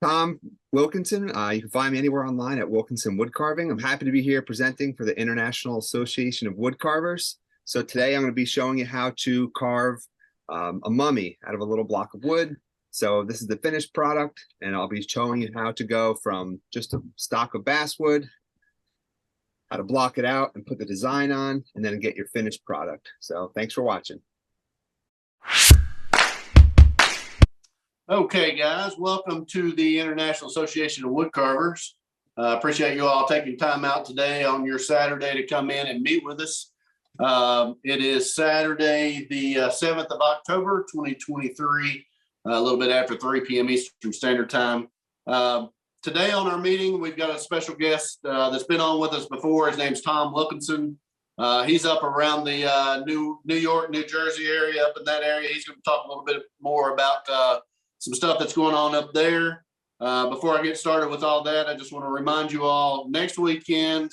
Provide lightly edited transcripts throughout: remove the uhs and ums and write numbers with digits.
Tom Wilkinson. You can find me anywhere online at Wilkinson Woodcarving. I'm happy to be here presenting for the International Association of Woodcarvers. So today I'm going to be showing you how to carve a mummy out of a little block of wood. So this is the finished product, and I'll be showing you how to go from just a stock of basswood, how to block it out and put the design on, and then get your finished product. So thanks for watching. Okay, guys, welcome to the International Association of Woodcarvers. Appreciate you all taking time out today on your Saturday to come in and meet with us. It is Saturday, the 7th of October, 2023, a little bit after 3 p.m. Eastern Standard Time. Today on our meeting, we've got a special guest that's been on with us before. His name's Tom Wilkinson. He's up around the New York, New Jersey area, up in that area. He's going to talk a little bit more about some stuff that's going on up there. Before I get started with all that, I just want to remind you all, next weekend,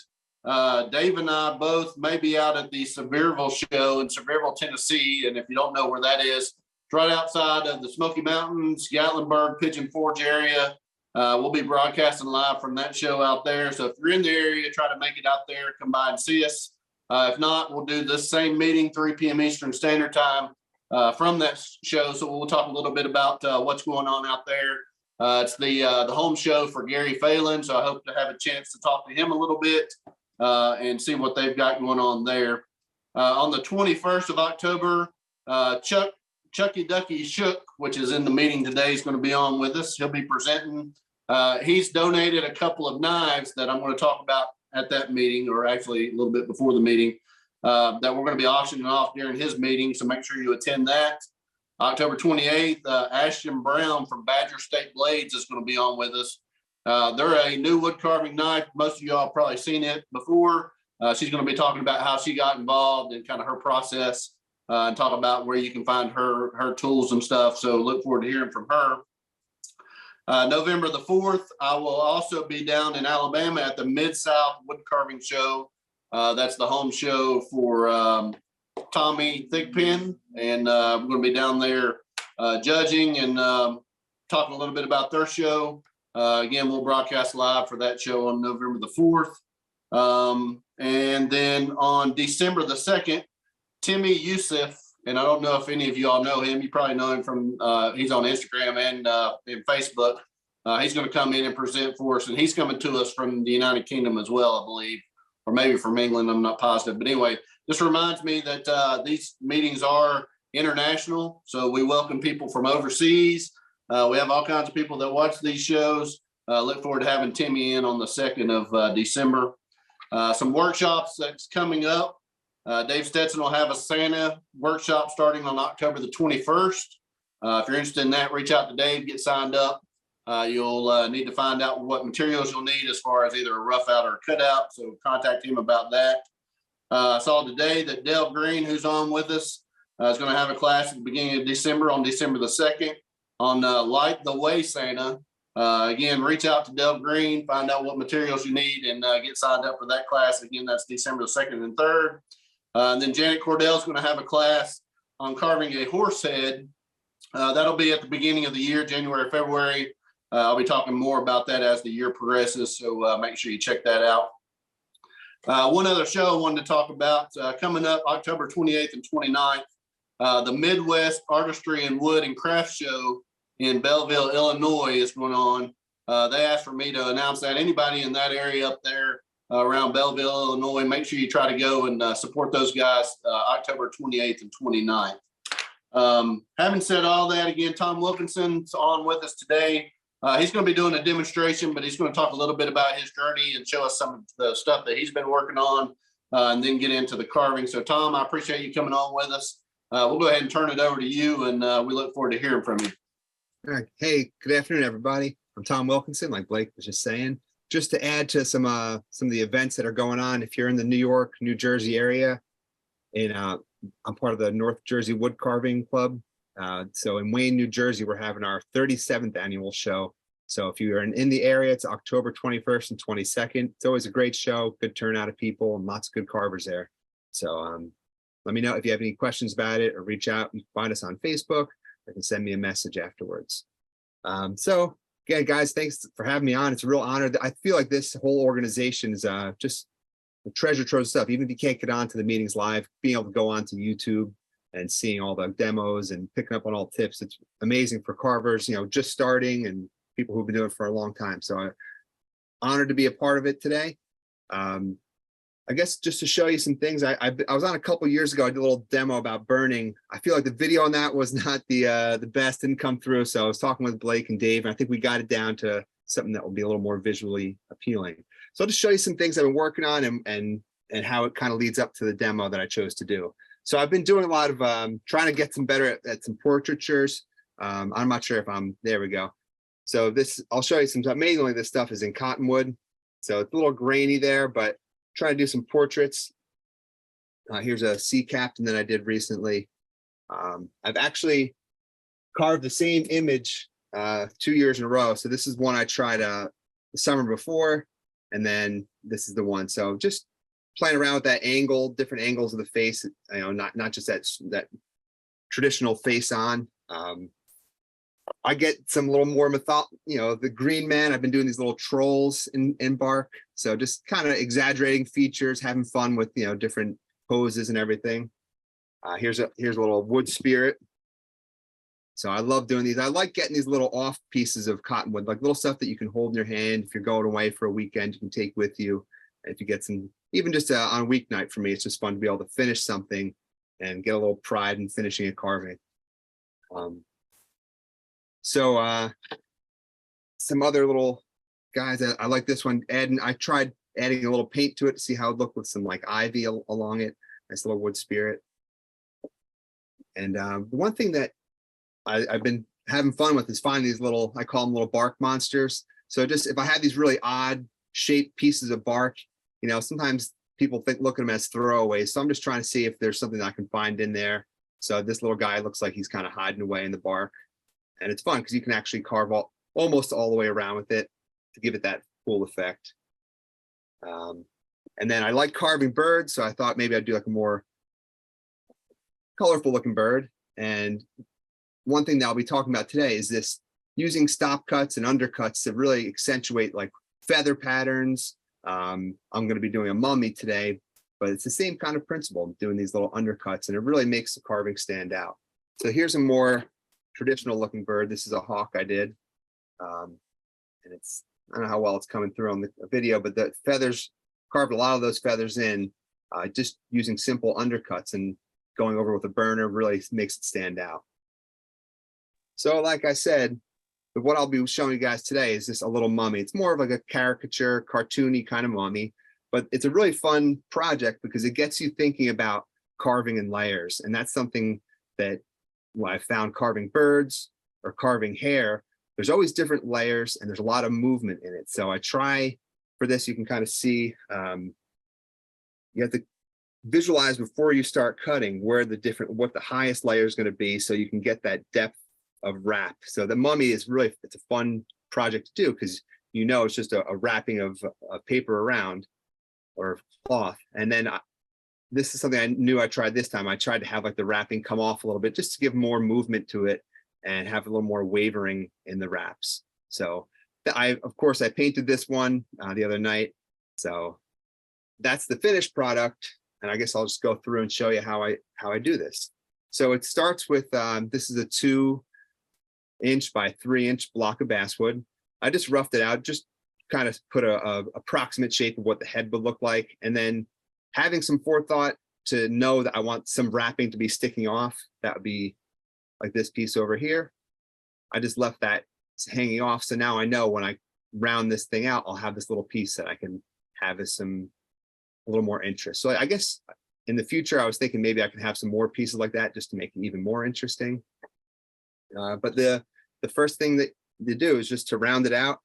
Dave and I both may be out at the Sevierville show in Sevierville, Tennessee. And if you don't know where that is, it's right outside of the Smoky Mountains, Gatlinburg, Pigeon Forge area. We'll be broadcasting live from that show out there. So if you're in the area, try to make it out there, come by and see us. If not, we'll do this same meeting, 3 p.m. Eastern Standard Time from that show. So we'll talk a little bit about what's going on out there. It's the home show for Gary Phelan. So I hope to have a chance to talk to him a little bit and see what they've got going on there. On the 21st of October, Chucky Ducky Shook, which is in the meeting today, is going to be on with us. He'll be presenting. He's donated a couple of knives that I'm going to talk about at that meeting, or actually a little bit before the meeting, that we're going to be auctioning off during his meeting. So make sure you attend that. October 28th, Ashton Brown from Badger State Blades is going to be on with us. They're a new wood carving knife. Most of y'all have probably seen it before. She's going to be talking about how she got involved and kind of her process, and talk about where you can find her tools and stuff. So look forward to hearing from her. November the 4th, I will also be down in Alabama at the Mid-South Woodcarving Show. That's the home show for Tommy Thigpen, and we're going to be down there judging and talking a little bit about their show. Again, we'll broadcast live for that show on November the 4th. And then on December the 2nd, Timmy Youssef, and I don't know if any of you all know him. You probably know him from, he's on Instagram and Facebook. He's going to come in and present for us, and he's coming to us from the United Kingdom as well, I believe, or maybe from England. I'm not positive. But anyway, this reminds me that these meetings are international. So we welcome people from overseas. We have all kinds of people that watch these shows. Look forward to having Timmy in on the 2nd of December. Some workshops that's coming up. Dave Stetson will have a Santa workshop starting on October the 21st. If you're interested in that, reach out to Dave, get signed up. You'll need to find out what materials you'll need as far as either a rough out or a cutout. So contact him about that. I saw today that Dale Green, who's on with us, is going to have a class at the beginning of December, on December the 2nd, on Light the Way Santa. Again, reach out to Dale Green, find out what materials you need, and get signed up for that class. Again, that's December the 2nd and 3rd. And then Janet Cordell is going to have a class on carving a horse head. That'll be at the beginning of the year, January, February. I'll be talking more about that as the year progresses, so make sure you check that out. One other show I wanted to talk about coming up October 28th and 29th, the Midwest Artistry and Wood and Craft Show in Belleville, Illinois is going on. They asked for me to announce that. Anybody in that area up there around Belleville, Illinois, make sure you try to go and support those guys October 28th and 29th. Having said all that, again, Tom Wilkinson's on with us today. He's going to be doing a demonstration, but he's going to talk a little bit about his journey and show us some of the stuff that he's been working on, and then get into the carving. So, Tom, I appreciate you coming on with us. We'll go ahead and turn it over to you, and we look forward to hearing from you. All right. Hey, good afternoon, everybody. I'm Tom Wilkinson, like Blake was just saying. Just to add to some of the events that are going on, if you're in the New York, New Jersey area, and I'm part of the North Jersey Wood Carving Club. So in Wayne, New Jersey, we're having our 37th annual show. So if you're in the area, it's October 21st and 22nd. It's always a great show, good turnout of people, and lots of good carvers there. So let me know if you have any questions about it, or reach out. You can find us on Facebook, or you can send me a message afterwards. So Again, guys, thanks for having me on. It's a real honor. I feel like this whole organization is just a treasure trove of stuff. Even if you can't get on to the meetings live, being able to go on to YouTube and seeing all the demos and picking up on all tips, it's amazing for carvers, just starting and people who've been doing it for a long time. So I'm honored to be a part of it today. I guess just to show you some things, I was on a couple years ago. I did a little demo about burning. I feel like the video on that was not the best, didn't come through. So I was talking with Blake and Dave, and I think we got it down to something that will be a little more visually appealing. So I'll just show you some things I've been working on and how it kind of leads up to the demo that I chose to do. So I've been doing a lot of trying to get some better at some portraitures. I'm not sure if there we go. So I'll show you some, amazingly, this stuff is in cottonwood. So it's a little grainy there, but try to do some portraits. Here's a sea captain that I did recently. I've actually carved the same image 2 years in a row. So this is one I tried the summer before, and then this is the one. So just playing around with that angle, different angles of the face, not just that traditional face on. I get some little more the green man. I've been doing these little trolls in bark. So just kind of exaggerating features, having fun with, different poses and everything. Here's a little wood spirit. So I love doing these. I like getting these little off pieces of cottonwood, like little stuff that you can hold in your hand. If you're going away for a weekend, you can take with you. And if you get some, even just on a weeknight, for me, it's just fun to be able to finish something and get a little pride in finishing a carving. So some other little guys, I like this one. I tried adding a little paint to it to see how it looked with some like ivy along it. Nice little wood spirit. And the one thing that I've been having fun with is finding these little, I call them little bark monsters. So just if I have these really odd shaped pieces of bark, sometimes people look at them as throwaways. So I'm just trying to see if there's something I can find in there. So this little guy looks like he's kind of hiding away in the bark. And it's fun because you can actually carve almost all the way around with it to give it that cool effect. And then I like carving birds, so I thought maybe I'd do like a more colorful looking bird. And one thing that I'll be talking about today is this using stop cuts and undercuts to really accentuate like feather patterns. I'm going to be doing a mummy today, but it's the same kind of principle, doing these little undercuts, and it really makes the carving stand out. So here's a more traditional looking bird. This is a hawk I did. And I don't know how well it's coming through on the video, but the feathers, carved a lot of those feathers in just using simple undercuts, and going over with a burner really makes it stand out. So like I said, what I'll be showing you guys today is just a little mummy. It's more of like a caricature, cartoony kind of mummy, but it's a really fun project because it gets you thinking about carving in layers. And that's something that I found carving birds or carving hair, there's always different layers and there's a lot of movement in it. So I try for this, you can kind of see, you have to visualize before you start cutting what the highest layer is going to be, so you can get that depth of wrap. So the mummy is really, it's a fun project to do because it's just a wrapping of paper around or cloth. And then this is something I knew I tried this time. I tried to have like the wrapping come off a little bit just to give more movement to it and have a little more wavering in the wraps. So of course I painted this one the other night. So that's the finished product. And I guess I'll just go through and show you how I do this. So it starts with, this is a 2-inch by 3-inch block of basswood. I just roughed it out, just kind of put a approximate shape of what the head would look like. And then having some forethought to know that I want some wrapping to be sticking off, that would be like this piece over here. I just left that hanging off. So now I know when I round this thing out, I'll have this little piece that I can have as a little more interest. So I guess in the future, I was thinking maybe I can have some more pieces like that just to make it even more interesting. But the first thing that to do is just to round it out.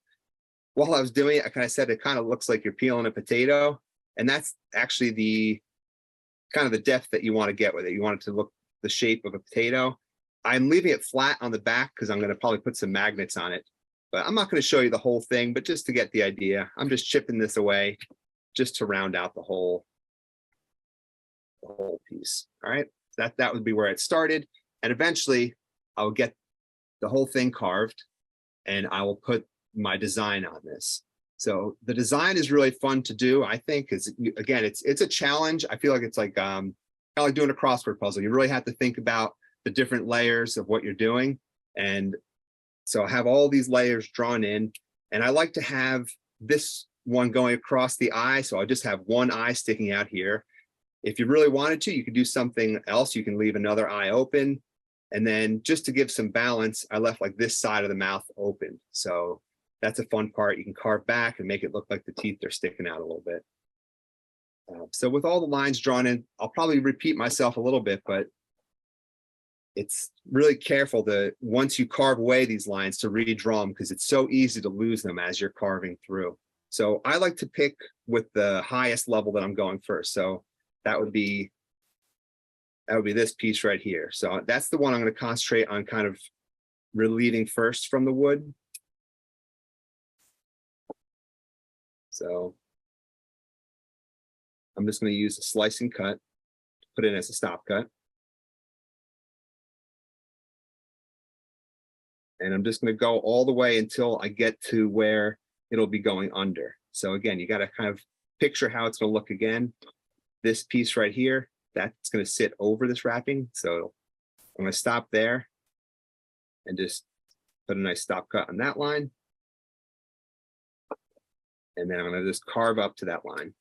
While I was doing it, I kind of said it kind of looks like you're peeling a potato. And that's actually the kind of the depth that you want to get with it. You want it to look the shape of a potato. I'm leaving it flat on the back because I'm going to probably put some magnets on it. But I'm not going to show you the whole thing, but just to get the idea, I'm just chipping this away just to round out the whole piece. All right, that would be where it started. And eventually I'll get the whole thing carved. and I will put my design on this. So the design is really fun to do, I think, because again, it's a challenge. I feel like it's like kind of like doing a crossword puzzle. You really have to think about the different layers of what you're doing. And so I have all these layers drawn in, and I like to have this one going across the eye. So I just have one eye sticking out here. If you really wanted to, you could do something else. You can leave another eye open. And then just to give some balance, I left like this side of the mouth open. So that's a fun part. You can carve back and make it look like the teeth are sticking out a little bit. So with all the lines drawn in, I'll probably repeat myself a little bit, but it's really careful to, once you carve away these lines, to redraw them, because it's so easy to lose them as you're carving through. So I like to pick with the highest level that I'm going first. So that would be this piece right here. So that's the one I'm going to concentrate on kind of relieving first from the wood. So I'm just going to use a slicing cut to put in as a stop cut. And I'm just going to go all the way until I get to where it'll be going under. So again, you got to kind of picture how it's going to look again. This piece right here, that's going to sit over this wrapping. So I'm going to stop there and just put a nice stop cut on that line. And then I'm going to just carve up to that line.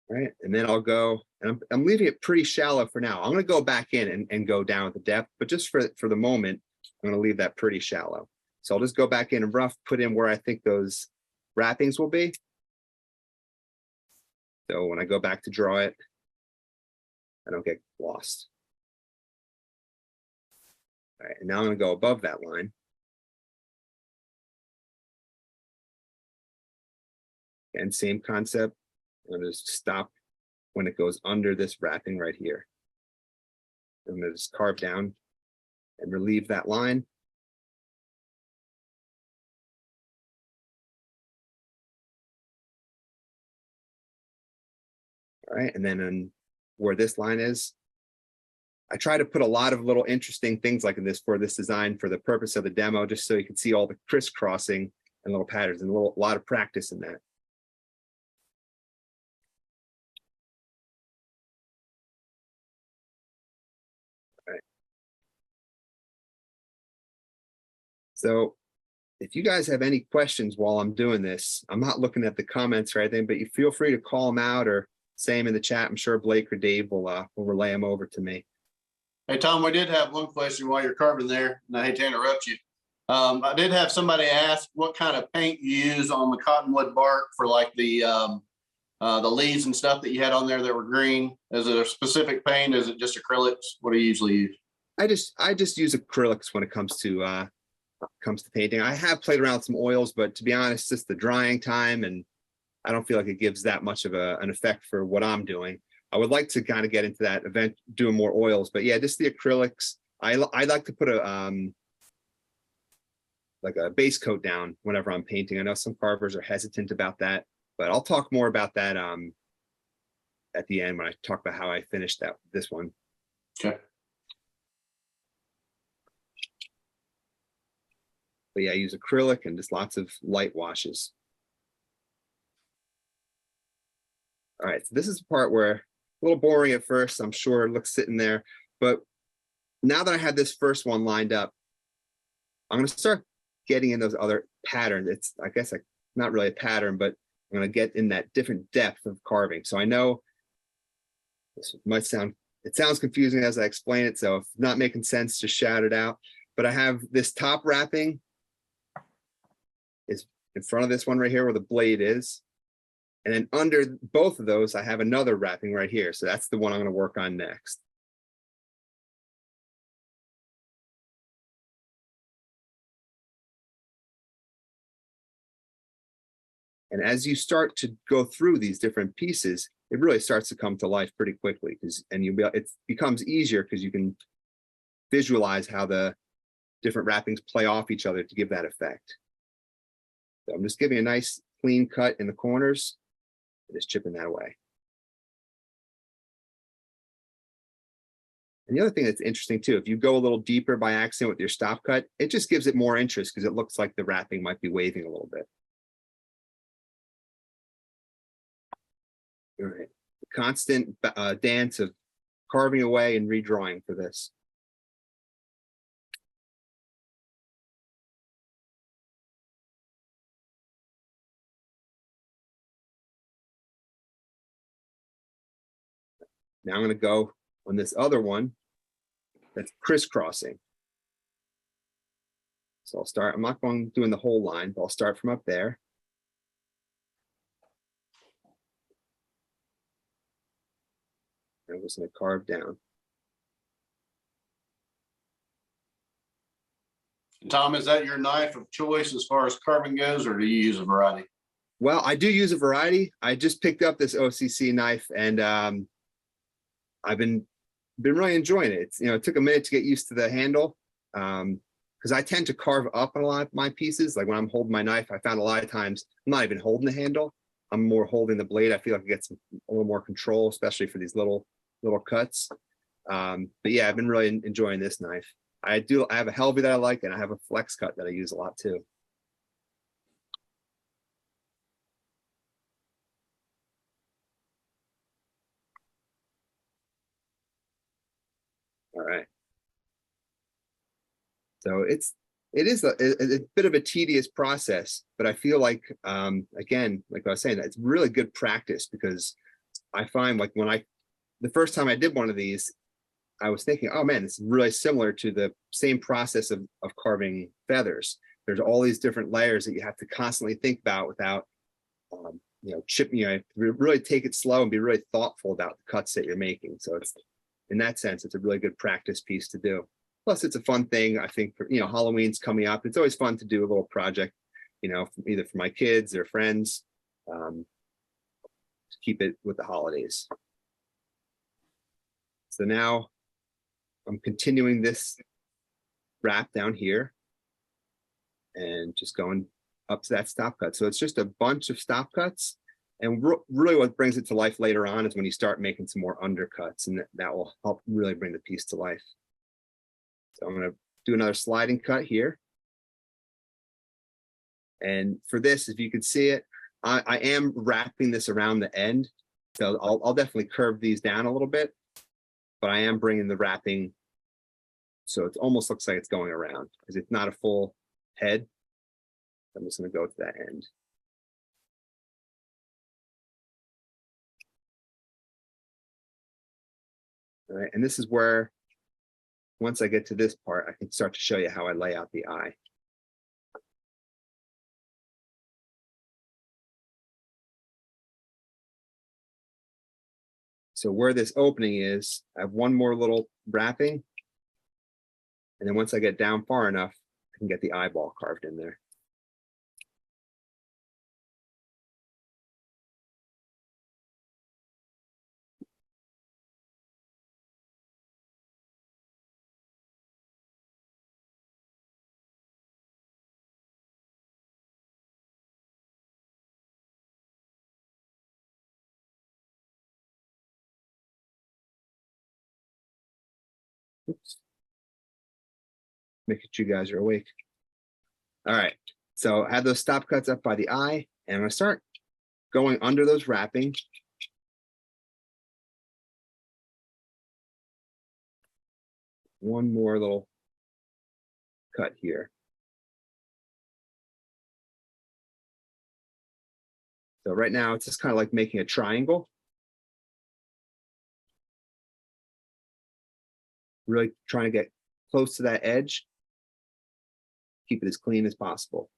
All right, and then I'll go, and I'm leaving it pretty shallow for now. I'm going to go back in and go down with the depth, but just for the moment, I'm going to leave that pretty shallow. So I'll just go back in and rough, put in where I think those wrappings will be. So when I go back to draw it, I don't get lost. All right, and now I'm going to go above that line. And same concept. I'm going to just stop when it goes under this wrapping right here. I'm going to just carve down and relieve that line. All right, and then where this line is, I try to put a lot of little interesting things like this for this design for the purpose of the demo, just so you can see all the crisscrossing and little patterns, and a lot of practice in that. So if you guys have any questions while I'm doing this, I'm not looking at the comments or anything, but you feel free to call them out or say them in the chat. I'm sure Blake or Dave will relay them over to me. Hey, Tom, we did have one question while you're carving there, and I hate to interrupt you. I did have somebody ask what kind of paint you use on the cottonwood bark for like the leaves and stuff that you had on there that were green. Is it a specific paint? Is it just acrylics? What do you usually use? I just use acrylics when it comes to painting. I have played around with some oils, but to be honest, just the drying time, and I don't feel like it gives that much of an effect for what I'm doing. I would like to kind of get into that event, doing more oils, but yeah, just the acrylics. I like to put like a base coat down whenever I'm painting. I know some carvers are hesitant about that, but I'll talk more about that at the end when I talk about how I finished this one. Okay. But yeah, I use acrylic and just lots of light washes. All right, so this is the part where a little boring at first, I'm sure it looks sitting there, but now that I have this first one lined up, I'm going to start getting in those other patterns. It's, I guess, like not really a pattern, but I'm going to get in that different depth of carving. So I know this might sound, it sounds confusing as I explain it, so if not making sense, just shout it out. But I have this top wrapping is in front of this one right here where the blade is. And then under both of those, I have another wrapping right here. So that's the one I'm going to work on next. And as you start to go through these different pieces, it really starts to come to life pretty quickly, it becomes easier because you can visualize how the different wrappings play off each other to give that effect. So I'm just giving a nice clean cut in the corners, and just chipping that away. And the other thing that's interesting too, if you go a little deeper by accident with your stop cut, it just gives it more interest because it looks like the wrapping might be waving a little bit. All right, constant dance of carving away and redrawing for this. Now I'm going to go on this other one that's crisscrossing. So I'll start, I'm not going doing the whole line, but I'll start from up there. I'm just going to carve down. Tom, is that your knife of choice as far as carving goes, or do you use a variety? Well, I do use a variety. I just picked up this OCC knife, and I've been really enjoying it. It's, it took a minute to get used to the handle, because I tend to carve up on a lot of my pieces. Like when I'm holding my knife, I found a lot of times I'm not even holding the handle. I'm more holding the blade. I feel like I get a little more control, especially for these little cuts. But yeah, I've been really enjoying this knife. I have a Helvey that I like, and I have a flex cut that I use a lot too. All right. So it is a bit of a tedious process, but I feel like, again, like I was saying, it's really good practice, because I find like the first time I did one of these, I was thinking, oh man, this is really similar to the same process of carving feathers. There's all these different layers that you have to constantly think about without, really take it slow and be really thoughtful about the cuts that you're making. So it's, in that sense, it's a really good practice piece to do. Plus, it's a fun thing. I think for, Halloween's coming up. It's always fun to do a little project, either for my kids or friends, to keep it with the holidays. So now I'm continuing this wrap down here and just going up to that stop cut. So it's just a bunch of stop cuts. And really what brings it to life later on is when you start making some more undercuts, and that will help really bring the piece to life. So I'm going to do another sliding cut here. And for this, if you can see it, I am wrapping this around the end. So I'll definitely curve these down a little bit, but I am bringing the wrapping so it almost looks like it's going around, because it's not a full head. I'm just going to go to that end. All right, and this is where, once I get to this part, I can start to show you how I lay out the eye. So where this opening is, I have one more little wrapping. And then once I get down far enough, I can get the eyeball carved in there. Oops. Make sure you guys are awake. All right, so I have those stop cuts up by the eye, and I'm gonna start going under those wrapping. One more little cut here. So right now it's just kind of like making a triangle. Really trying to get close to that edge. Keep it as clean as possible.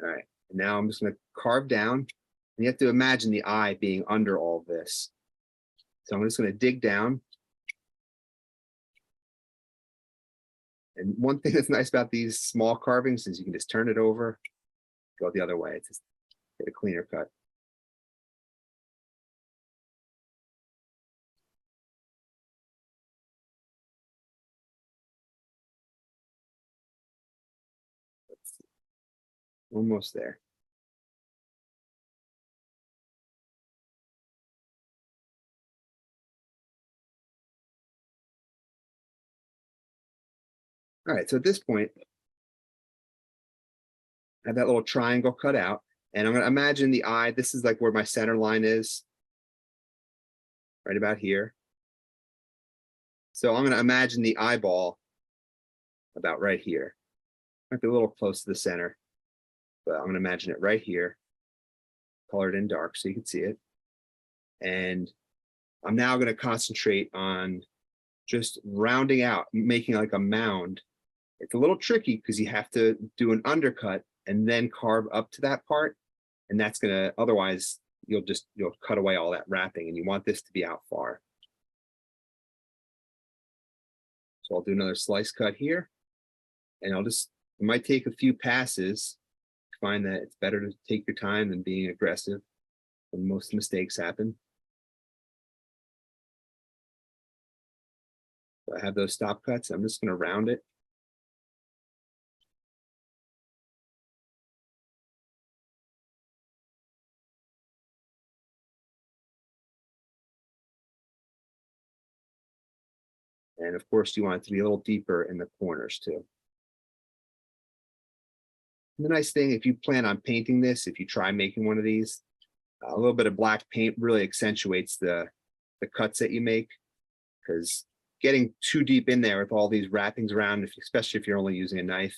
All right, and now I'm just going to carve down. And you have to imagine the eye being under all this. So I'm just going to dig down. And one thing that's nice about these small carvings is you can just turn it over, go the other way. It's just get a cleaner cut. Almost there. All right, so at this point, I have that little triangle cut out, and I'm going to imagine the eye. This is like where my center line is, right about here. So I'm going to imagine the eyeball about right here. Might be a little close to the center, but I'm going to imagine it right here, colored in dark so you can see it. And I'm now going to concentrate on just rounding out, making like a mound. It's a little tricky because you have to do an undercut and then carve up to that part. And that's going to, otherwise you'll cut away all that wrapping, and you want this to be out far. So I'll do another slice cut here, and it might take a few passes to find that it's better to take your time than being aggressive when most mistakes happen. So I have those stop cuts. I'm just going to round it. And of course, you want it to be a little deeper in the corners too. And the nice thing, if you plan on painting this, if you try making one of these, a little bit of black paint really accentuates the cuts that you make, because getting too deep in there with all these wrappings around, especially if you're only using a knife,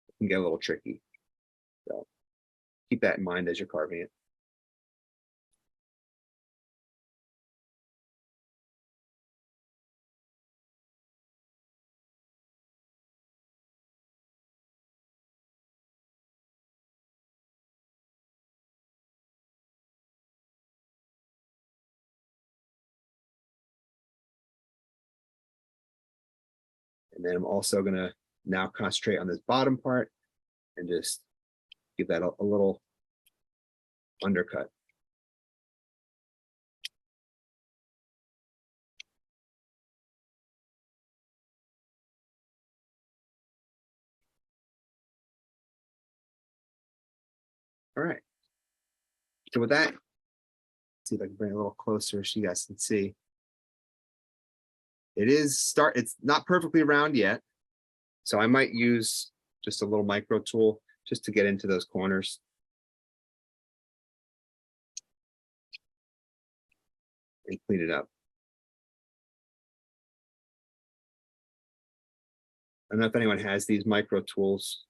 it can get a little tricky. So keep that in mind as you're carving it. And then I'm also going to now concentrate on this bottom part and just give that a little undercut. All right. So with that, let's see if I can bring it a little closer so you guys can see. It's not perfectly round yet, so I might use just a little micro tool just to get into those corners. And clean it up. I don't know if anyone has these micro tools,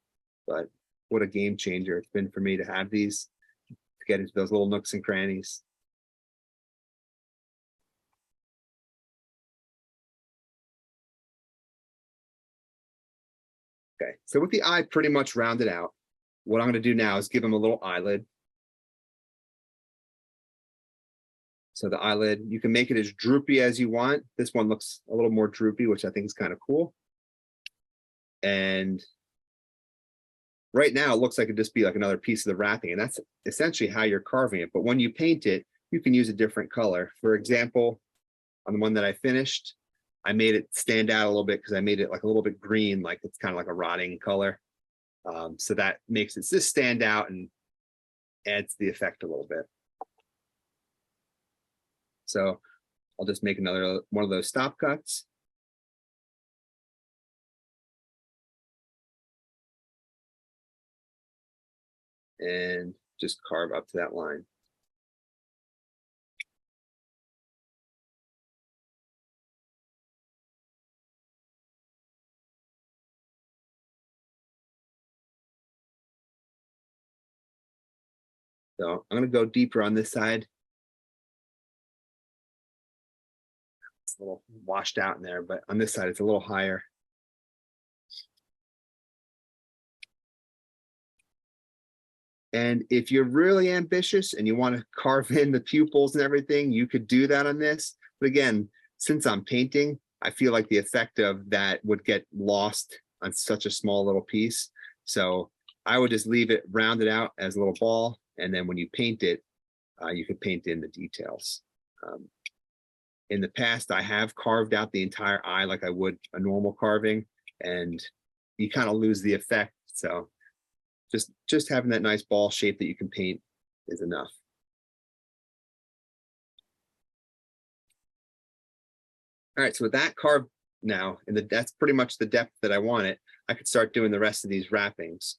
but what a game changer it's been for me to have these to get into those little nooks and crannies. Okay, so with the eye pretty much rounded out, what I'm going to do now is give him a little eyelid. So the eyelid, you can make it as droopy as you want. This one looks a little more droopy, which I think is kind of cool. And right now it looks like it'd just be like another piece of the wrapping, and that's essentially how you're carving it. But when you paint it, you can use a different color. For example, on the one that I finished, I made it stand out a little bit because I made it like a little bit green, like it's kind of like a rotting color. So that makes it just stand out and adds the effect a little bit. So I'll just make another one of those stop cuts. And just carve up to that line. So I'm going to go deeper on this side. It's a little washed out in there, but on this side, it's a little higher. And if you're really ambitious and you want to carve in the pupils and everything, you could do that on this. But again, since I'm painting, I feel like the effect of that would get lost on such a small little piece. So I would just leave it rounded out as a little ball. And then when you paint it, you can paint in the details. In the past, I have carved out the entire eye like I would a normal carving, and you kind of lose the effect. So just having that nice ball shape that you can paint is enough. All right, so with that carved now, and that's pretty much the depth that I want it. I could start doing the rest of these wrappings.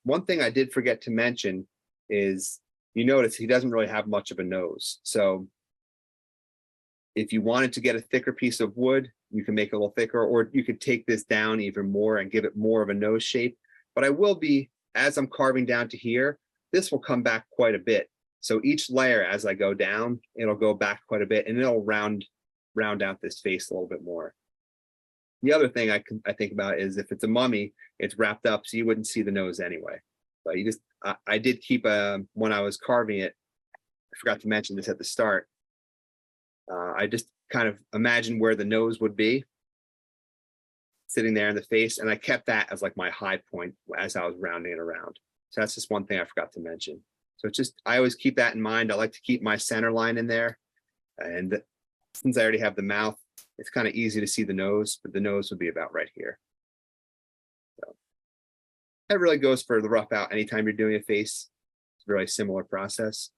One thing I did forget to mention is, you notice he doesn't really have much of a nose. So if you wanted to get a thicker piece of wood, you can make it a little thicker, or you could take this down even more and give it more of a nose shape. But I will be, as I'm carving down to here, this will come back quite a bit. So each layer, as I go down, it'll go back quite a bit, and it'll round out this face a little bit more. The other thing I think about is if it's a mummy, it's wrapped up, so you wouldn't see the nose anyway. But you just, I did keep when I was carving it, I forgot to mention this at the start. I just kind of imagined where the nose would be sitting there in the face, and I kept that as like my high point as I was rounding it around. So that's just one thing I forgot to mention. So it's just, I always keep that in mind. I like to keep my center line in there, and since I already have the mouth, it's kind of easy to see the nose, but the nose would be about right here. So that really goes for the rough out anytime you're doing a face. It's a really similar process.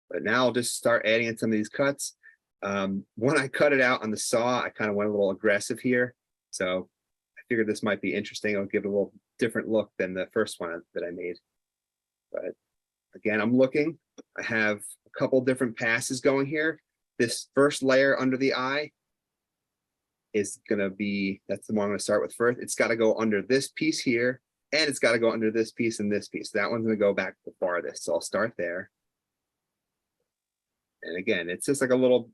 But now I'll just start adding in some of these cuts. When I cut it out on the saw, I kind of went a little aggressive here. So I figured this might be interesting. I'll give it a little different look than the first one that I made. But again, I'm looking. I have a couple different passes going here. This first layer under the eye is gonna be, that's the one I'm gonna start with first. It's gotta go under this piece here, and it's gotta go under this piece and this piece. That one's gonna go back the farthest. So I'll start there. And again, it's just like a little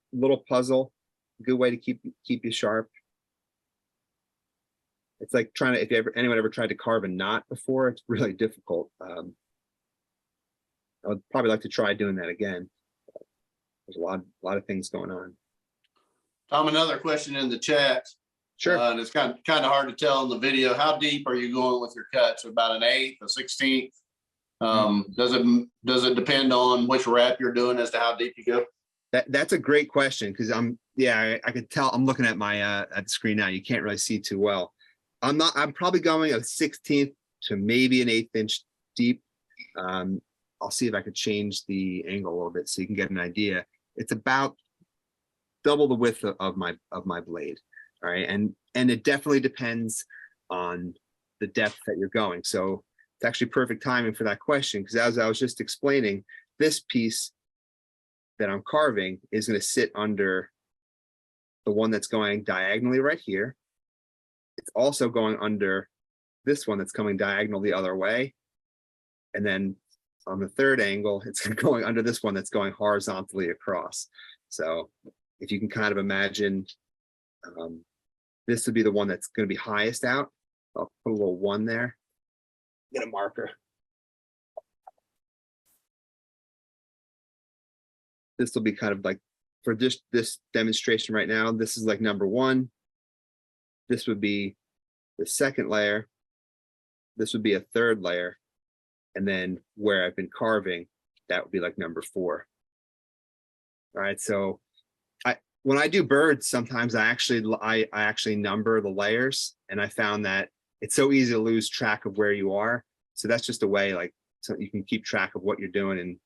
puzzle, good way to keep you sharp. It's like trying to, if anyone ever tried to carve a knot before, it's really difficult. I would probably like to try doing that again. There's a lot of things going on. Tom, another question in the chat. Sure. And it's kind of hard to tell in the video. How deep are you going with your cuts? About an 1/8, a 16th? Does it depend on which wrap you're doing as to how deep you go? That's a great question, because I could tell. I'm looking at my at the screen now. You can't really see too well. I'm probably going a 16th to maybe an 1/8 inch deep. I'll see if I could change the angle a little bit so you can get an idea. It's about double the width of my blade. All right, and it definitely depends on the depth that you're going. So it's actually perfect timing for that question, because as I was just explaining, this piece that I'm carving is going to sit under the one that's going diagonally right here. It's also going under this one that's coming diagonal the other way. And then on the third angle, it's going under this one that's going horizontally across. So if you can kind of imagine, this would be the one that's going to be highest out. I'll put a little 1 there. Get a marker. This will be kind of like, for this demonstration right now, this is like number 1. This would be the second layer. This would be a third layer. And then where I've been carving, that would be like number 4. All right, so when I do birds, sometimes I actually number the layers, and I found that it's so easy to lose track of where you are. So that's just a way, like, so you can keep track of what you're doing, and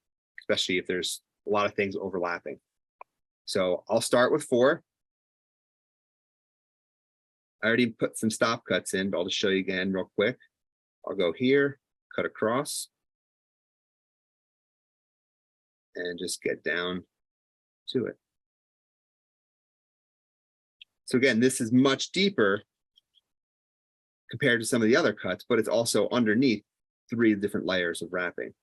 especially if there's a lot of things overlapping. So I'll start with 4. I already put some stop cuts in, but I'll just show you again real quick. I'll go here, cut across, and just get down to it. So again, this is much deeper compared to some of the other cuts, but it's also underneath 3 different layers of wrapping.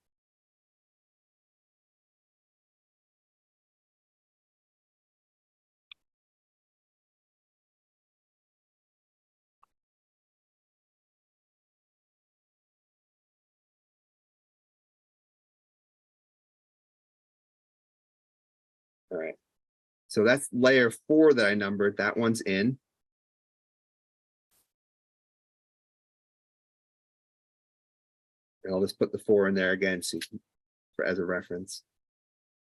All right, so that's layer 4 that I numbered. That one's in. And I'll just put the 4 in there again, so as a reference.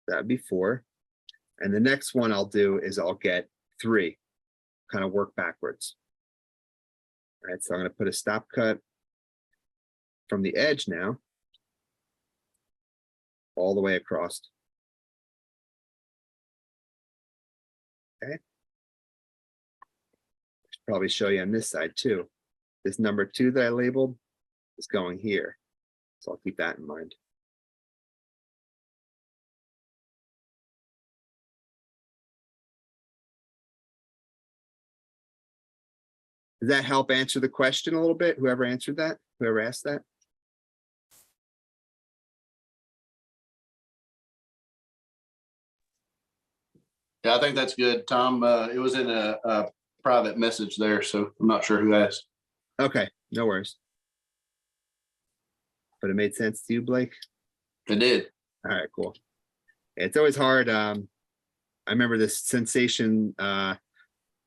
That'd be 4. And the next one I'll do is I'll get 3, kind of work backwards. All right, so I'm going to put a stop cut from the edge now, all the way across. Okay. probably show you on this side too. This number 2 that I labeled is going here. So I'll keep that in mind. Does that help answer the question a little bit? Whoever answered that, whoever asked that? Yeah, I think that's good, Tom. It was in a private message there, so I'm not sure who asked. Okay, no worries. But it made sense to you, Blake? It did. All right, cool. It's always hard. I remember this sensation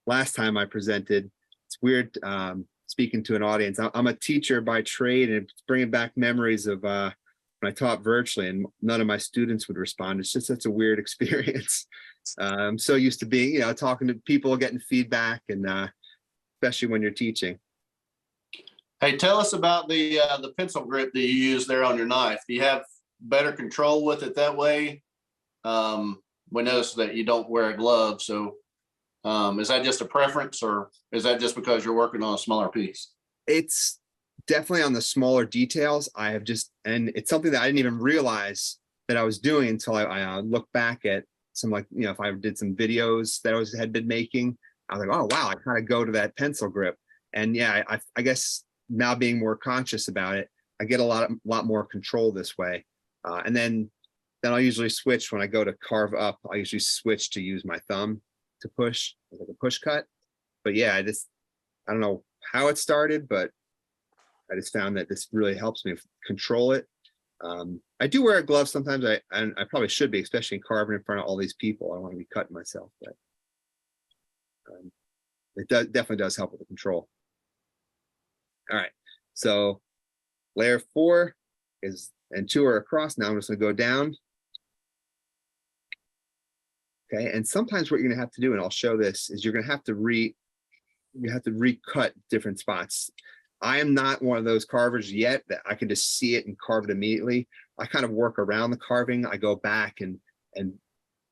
last time I presented. It's weird speaking to an audience. I'm a teacher by trade, and it's bringing back memories of when I taught virtually, and none of my students would respond. It's just such a weird experience. I'm so used to being, talking to people, getting feedback, and especially when you're teaching. Hey, tell us about the pencil grip that you use there on your knife. Do you have better control with it that way? We noticed that you don't wear a glove, so is that just a preference, or is that just because you're working on a smaller piece? It's definitely on the smaller details. And it's something that I didn't even realize that I was doing until I look back at some, if I did some videos that I had been making. I was like, oh wow, I kind of go to that pencil grip. And yeah, I guess now being more conscious about it, I get a lot more control this way. And then I'll usually switch when I go to carve up. I usually switch to use my thumb to push, like a push cut. But yeah, I don't know how it started, but I just found that this really helps me control it. I do wear a glove sometimes. I probably should be, especially carving in front of all these people. I don't want to be cutting myself, but it definitely does help with the control. All right, so layer 4 and 2 are across. Now I'm just going to go down. Okay, and sometimes what you're going to have to do, and I'll show this, is you're going to have to recut different spots. I am not one of those carvers yet that I can just see it and carve it immediately. I kind of work around the carving. I go back and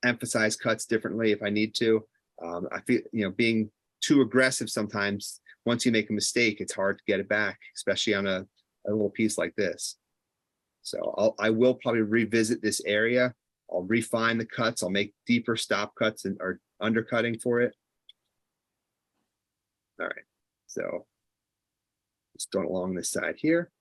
emphasize cuts differently if I need to. I feel, being too aggressive sometimes, once you make a mistake, it's hard to get it back, especially on a little piece like this. So I will probably revisit this area. I'll refine the cuts. I'll make deeper stop cuts or undercutting for it. All right, so just going along this side here.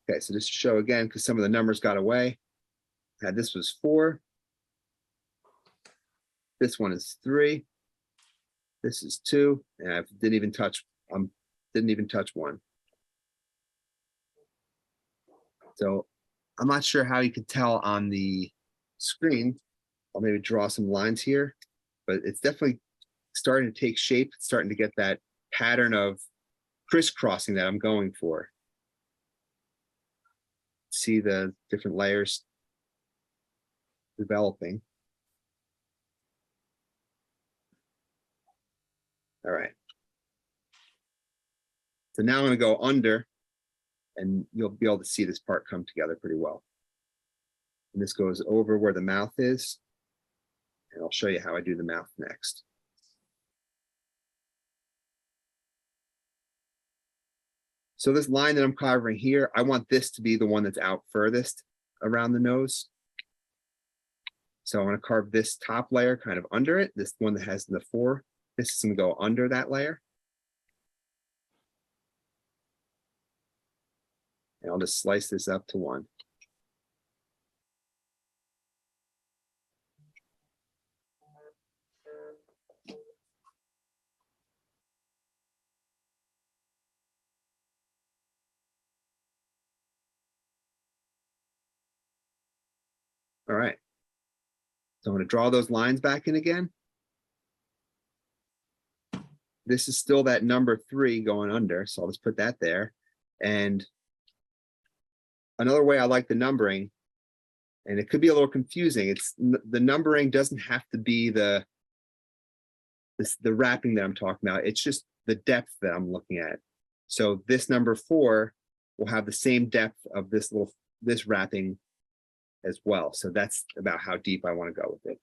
Okay, so just to show again, because some of the numbers got away. This was 4. This one is 3. This is 2, and I didn't even touch 1. So I'm not sure how you could tell on the screen. I'll maybe draw some lines here, but it's definitely starting to take shape. It's starting to get that pattern of crisscrossing that I'm going for. See the different layers developing. All right. So now I'm going to go under, and you'll be able to see this part come together pretty well. And this goes over where the mouth is. And I'll show you how I do the mouth next. So this line that I'm carving here, I want this to be the one that's out furthest around the nose. So I'm going to carve this top layer kind of under it. This one that has the 4, this is going to go under that layer. And I'll just slice this up to 1. All right. So I'm going to draw those lines back in again. This is still that number 3 going under, so I'll just put that there. And another way I like the numbering And it could be a little confusing. The numbering doesn't have to be the wrapping that I'm talking about. It's just the depth that I'm looking at. So this number 4 will have the same depth of this wrapping as well. So that's about how deep I want to go with it.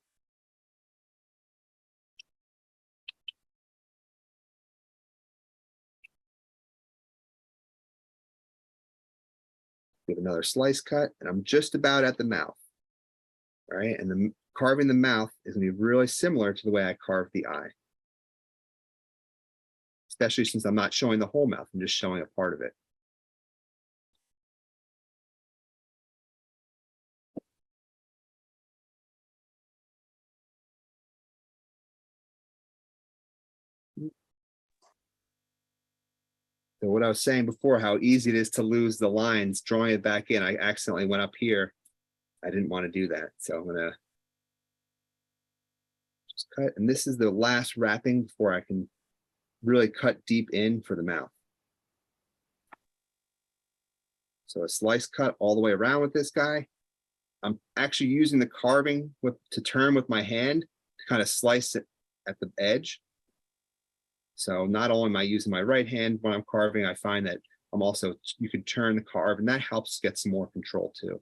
Give another slice cut, and I'm just about at the mouth. All right, and carving the mouth is going to be really similar to the way I carve the eye. Especially since I'm not showing the whole mouth, I'm just showing a part of it. So what I was saying before, how easy it is to lose the lines, drawing it back in, I accidentally went up here. I didn't want to do that. So I'm gonna just cut. And this is the last wrapping before I can really cut deep in for the mouth. So a slice cut all the way around with this guy. I'm actually using the carving to turn with my hand to kind of slice it at the edge. So not only am I using my right hand when I'm carving, I find that you can turn the carve, and that helps get some more control too.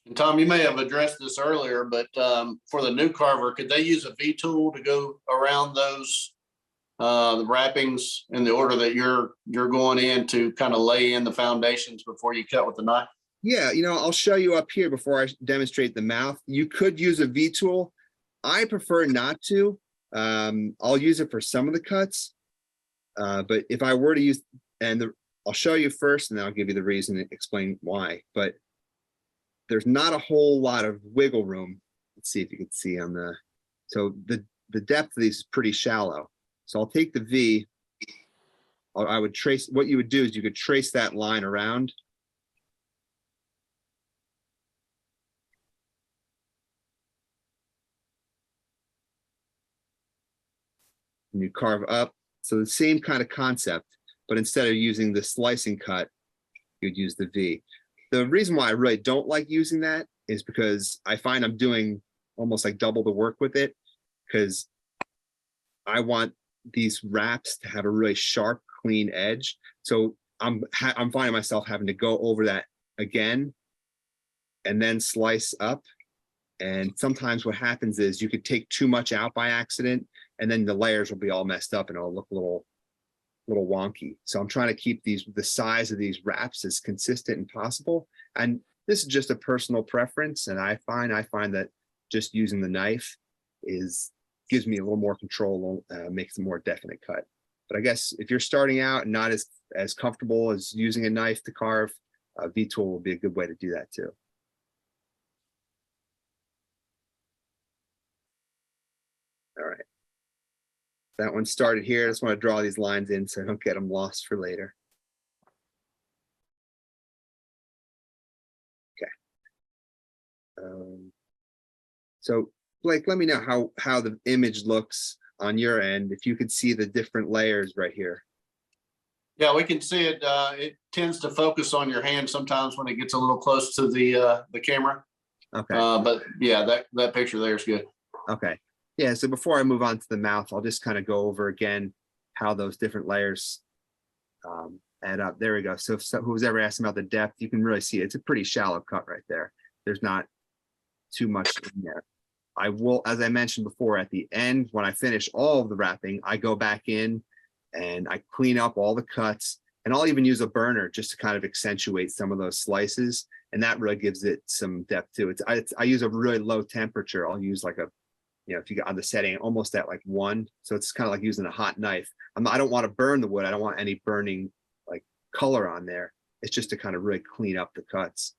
And Tom, you may have addressed this earlier, but for the new carver, could they use a V tool to go around those the wrappings in the order that you're going in to kind of lay in the foundations before you cut with the knife? Yeah, I'll show you up here before I demonstrate the mouth. You could use a V tool. I prefer not to. I'll use it for some of the cuts, but if I were to use, I'll show you first, and then I'll give you the reason and explain why. But there's not a whole lot of wiggle room. Let's see if you can see on so the depth of these is pretty shallow. So I'll take the V. I would trace, what you would do is you could trace that line around. And you carve up. So the same kind of concept, but instead of using the slicing cut, you'd use the V. The reason why I really don't like using that is because I find I'm doing almost like double the work with it, because I want these wraps to have a really sharp, clean edge. So I'm finding myself having to go over that again and then slice up. And sometimes what happens is you could take too much out by accident, and then the layers will be all messed up and it'll look a little wonky. So I'm trying to keep the size of these wraps as consistent as possible. And this is just a personal preference. And I find that just using the knife gives me a little more control, makes a more definite cut. But I guess if you're starting out and not as comfortable as using a knife to carve, a V tool will be a good way to do that too. All right. That one started here. I just want to draw these lines in so I don't get them lost for later. Okay. So Blake, let me know how the image looks on your end, if you could see the different layers right here. Yeah, we can see it. It tends to focus on your hand sometimes when it gets a little close to the camera. Okay. But yeah, that picture there is good. Okay. Yeah, so before I move on to the mouth, I'll just kind of go over again how those different layers add up. There we go. So who's ever asked about the depth, you can really see it's a pretty shallow cut right there. There's not too much in there. I will, as I mentioned before, at the end, when I finish all of the wrapping, I go back in and I clean up all the cuts, and I'll even use a burner just to kind of accentuate some of those slices. And that really gives it some depth too. I use a really low temperature. I'll use like if you got on the setting almost at like 1, so it's kind of like using a hot knife. I don't want to burn the wood. I don't want any burning like color on there. It's just to kind of really clean up the cuts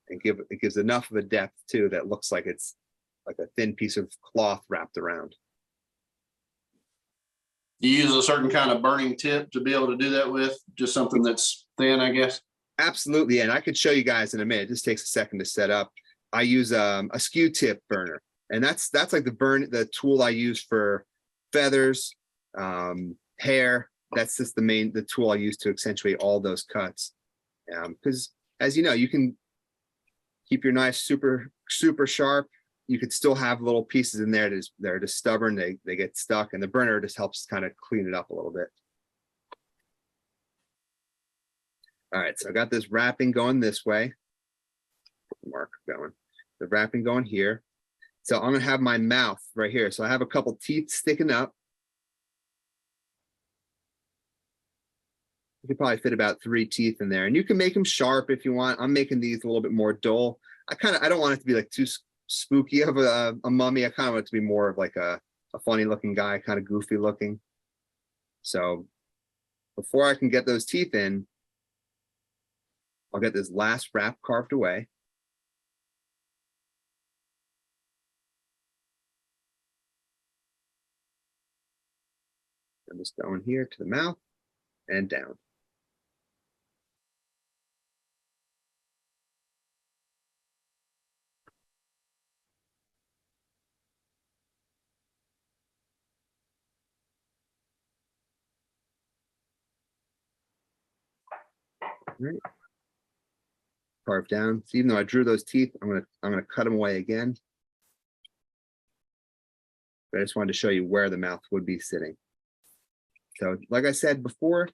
and it gives enough of a depth too that looks like it's like a thin piece of cloth wrapped around. You use a certain kind of burning tip to be able to do that with, just something that's thin, I guess. Absolutely, and I could show you guys in a minute. It just takes a second to set up. I use a skew tip burner. And that's like the tool I use for feathers, hair, that's just the tool I use to accentuate all those cuts. Because as you know, you can keep your knife super sharp. You could still have little pieces in there that are just stubborn. They get stuck, and the burner just helps kind of clean it up a little bit. All right, so I got this wrapping going this way. Mark going. The wrapping going here. So I'm gonna have my mouth right here. So I have a couple teeth sticking up. You could probably fit about 3 teeth in there, and you can make them sharp if you want. I'm making these a little bit more dull. I don't want it to be like too spooky of a mummy. I kind of want it to be more of like a funny looking guy, kind of goofy looking. So before I can get those teeth in, I'll get this last wrap carved away. I'm just going here to the mouth and down. All right. Carve down. So even though I drew those teeth, I'm gonna cut them away again. But I just wanted to show you where the mouth would be sitting. So like I said before,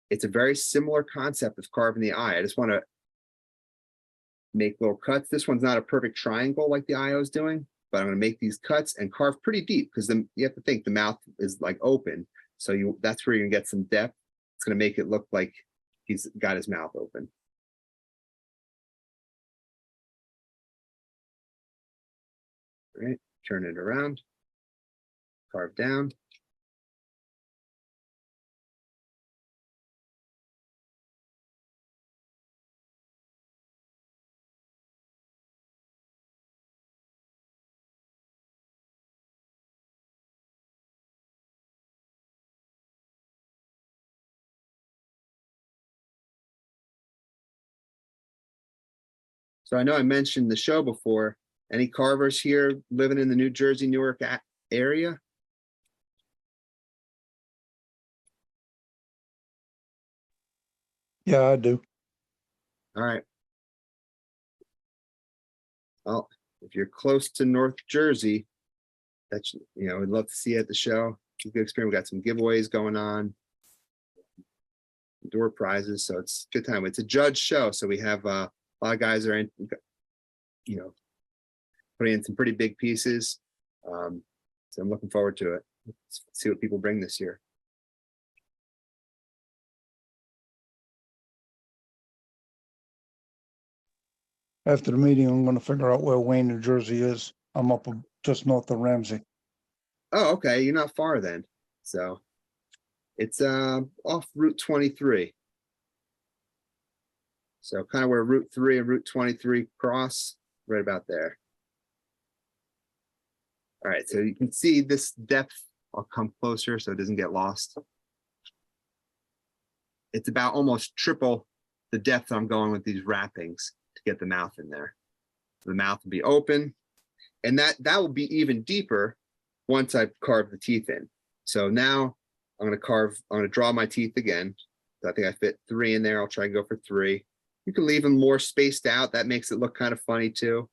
it's a very similar concept of carving the eye. I just want to make little cuts. This one's not a perfect triangle like the eye I was doing, but I'm going to make these cuts and carve pretty deep, because then you have to think the mouth is like open. So that's where you're going to get some depth. It's going to make it look like he's got his mouth open. All right, turn it around, carve down. So I know I mentioned the show before. Any carvers here living in the New Jersey, Newark area? Yeah, I do. All right. Well, if you're close to North Jersey, that's, we'd love to see you at the show. It's a good experience. We got some giveaways going on, door prizes, so it's a good time. It's a judge show, so we have a lot of guys are in, putting in some pretty big pieces. So I'm looking forward to it. Let's see what people bring this year. After the meeting, I'm going to figure out where Wayne, New Jersey is. I'm up just north of Ramsey. Oh, okay. You're not far then. So it's off Route 23. So kind of where Route 3 and Route 23 cross, right about there. All right, so you can see this depth. I'll come closer so it doesn't get lost. It's about almost triple the depth I'm going with these wrappings to get the mouth in there. The mouth will be open, and that will be even deeper once I've carved the teeth in. So now I'm going to draw my teeth again. So I think I fit 3 in there. I'll try and go for 3. You can leave them more spaced out. That makes it look kind of funny too.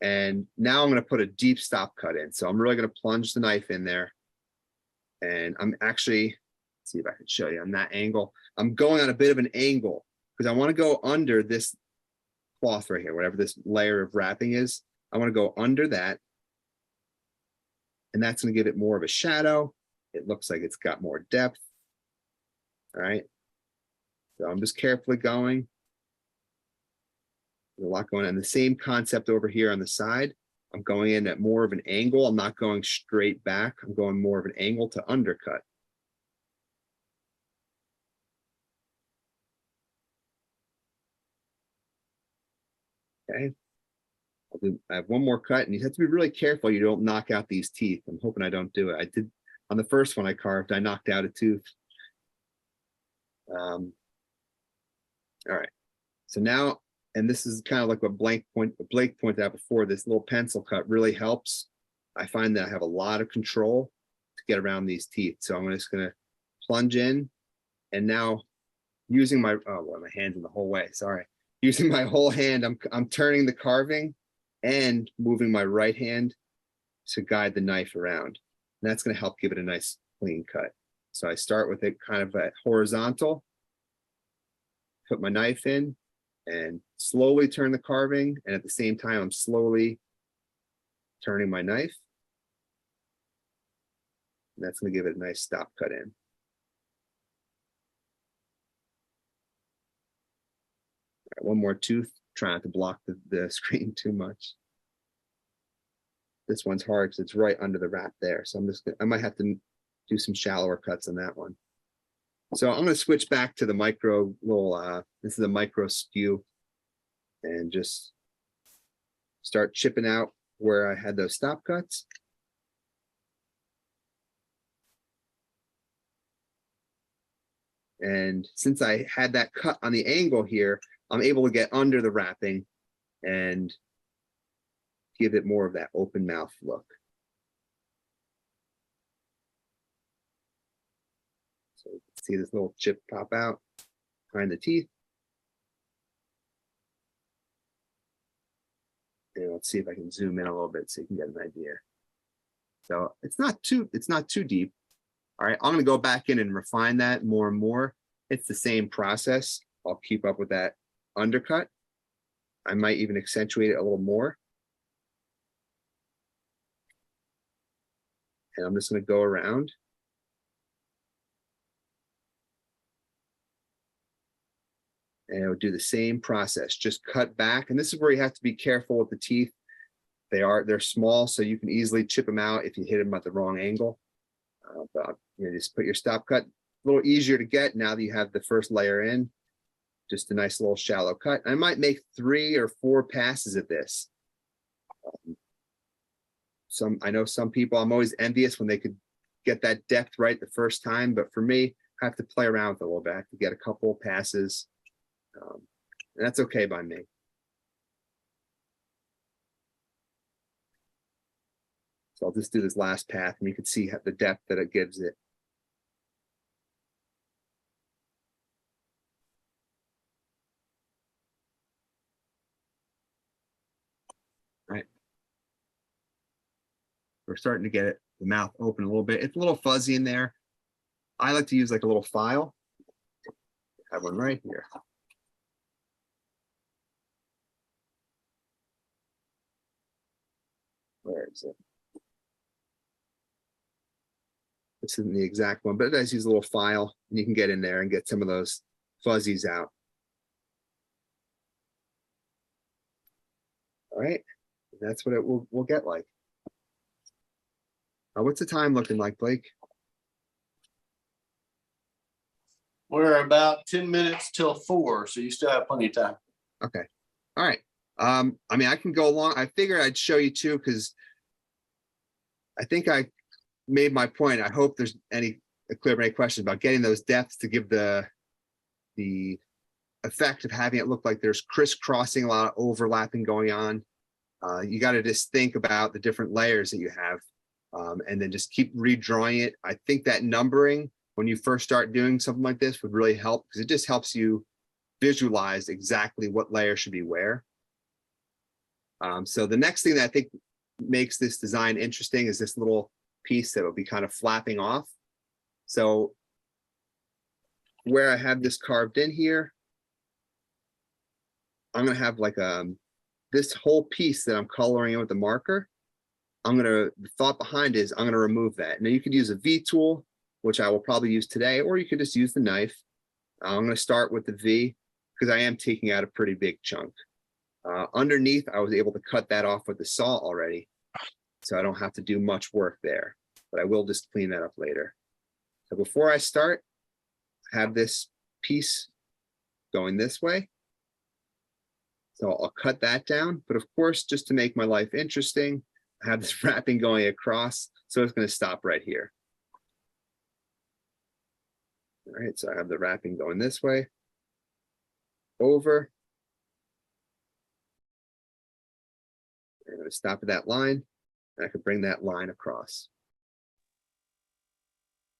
And now I'm going to put a deep stop cut in. So I'm really going to plunge the knife in there. And I'm actually, let's see if I can show you on that angle. I'm going on a bit of an angle because I want to go under this cloth right here, whatever this layer of wrapping is. I want to go under that. And that's going to give it more of a shadow. It looks like it's got more depth. All right. So I'm just carefully going. There's a lot going on. The same concept over here on the side. I'm going in at more of an angle. I'm not going straight back. I'm going more of an angle to undercut. Okay. I have one more cut, and you have to be really careful you don't knock out these teeth. I'm hoping I don't do it. I did on the first one I carved, I knocked out a tooth. All right. So now, and this is kind of like what Blake pointed out before, this little pencil cut really helps. I find that I have a lot of control to get around these teeth. So I'm just going to plunge in And now using my, oh, well, my hand's in the whole way, sorry. Using my whole hand, I'm turning the carving and moving my right hand to guide the knife around. And that's gonna help give it a nice clean cut. So I start with it kind of at horizontal, put my knife in and slowly turn the carving. And at the same time, I'm slowly turning my knife. And that's gonna give it a nice stop cut in. All right, one more tooth, trying not to block the screen too much. This one's hard because it's right under the wrap there. So I might have to do some shallower cuts on that one. So I'm going to switch back to the micro little, this is a micro skew, and just start chipping out where I had those stop cuts. And since I had that cut on the angle here, I'm able to get under the wrapping and give it more of that open mouth look. So you can see this little chip pop out behind the teeth. And let's see if I can zoom in a little bit so you can get an idea. So it's not too deep. All right, I'm gonna go back in and refine that more and more. It's the same process. I'll keep up with that undercut. I might even accentuate it a little more. And I'm just gonna go around. And it'll do the same process, just cut back. And this is where you have to be careful with the teeth. They're small, so you can easily chip them out if you hit them at the wrong angle. But you know, just put your stop cut, a little easier to get now that you have the first layer in. Just a nice little shallow cut. I might make 3 or 4 passes at this. I know some people, I'm always envious when they could get that depth right the first time, but for me, I have to play around with it a little bit. I have to get a couple passes. And that's okay by me. So I'll just do this last path and you can see the depth that it gives it. Right. We're starting to get it, the mouth open a little bit. It's a little fuzzy in there. I like to use like a little file. I have one right here. Where is it? This isn't the exact one, but it does use a little file and you can get in there and get some of those fuzzies out. All right, that's what it will get like. What's the time looking like, Blake? We're about 10 minutes till 4, so you still have plenty of time. Okay. All right. I mean, I can go along. I figured I'd show you too, because I think I made my point. I hope there's any questions about getting those depths to give the effect of having it look like there's crisscrossing, a lot of overlapping going on. You got to just think about the different layers that you have, and then just keep redrawing it. I think that numbering when you first start doing something like this would really help, because it just helps you visualize exactly what layer should be where. So the next thing that I think makes this design interesting is this little piece that will be kind of flapping off. So where I have this carved in here, I'm going to have like this whole piece that I'm coloring in with the marker. The thought behind is I'm going to remove that. Now you could use a V tool, which I will probably use today, or you could just use the knife. I'm going to start with the V because I am taking out a pretty big chunk. Underneath, I was able to cut that off with the saw already, so I don't have to do much work there, but I will just clean that up later. So before I start, I have this piece going this way. So I'll cut that down, but of course, just to make my life interesting, I have this wrapping going across, so it's going to stop right here. All right, so I have the wrapping going this way, over. I'm going to stop at that line, and I can bring that line across.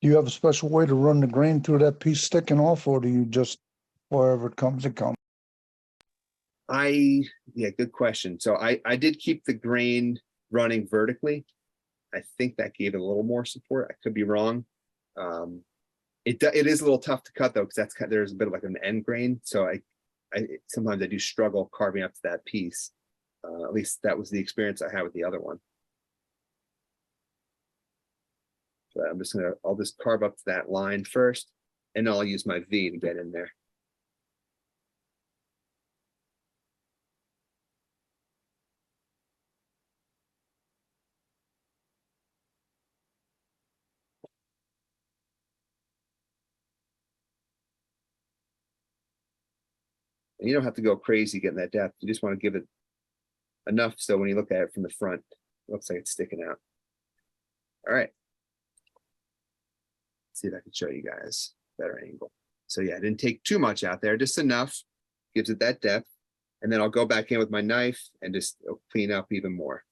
Do you have a special way to run the grain through that piece sticking off, or do you just, wherever it comes, it comes? Yeah, good question. So I did keep the grain running vertically. I think that gave it a little more support. I could be wrong. It is a little tough to cut though, because there's a bit of like an end grain. So I sometimes I do struggle carving up to that piece. At least that was the experience I had with the other one. So I'll just carve up to that line first, and I'll use my V to get in there. And you don't have to go crazy getting that depth. You just want to give it enough so when you look at it from the front, it looks like it's sticking out. All right. Let's see if I can show you guys a better angle. So yeah, I didn't take too much out there, just enough, gives it that depth. And then I'll go back in with my knife and just clean up even more.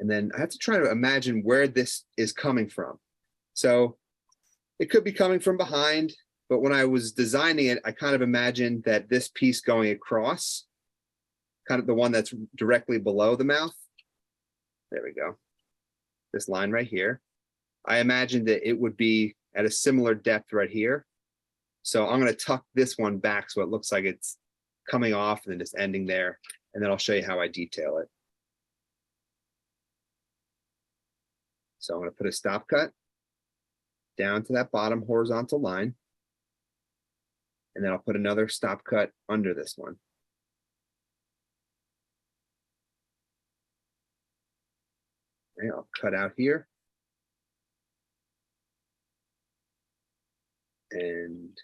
And then I have to try to imagine where this is coming from. So it could be coming from behind, but when I was designing it, I kind of imagined that this piece going across, kind of the one that's directly below the mouth. There we go. This line right here. I imagined that it would be at a similar depth right here. So I'm going to tuck this one back so it looks like it's coming off and then just ending there. And then I'll show you how I detail it. So I'm going to put a stop cut down to that bottom horizontal line. And then I'll put another stop cut under this one. Okay, I'll cut out here. And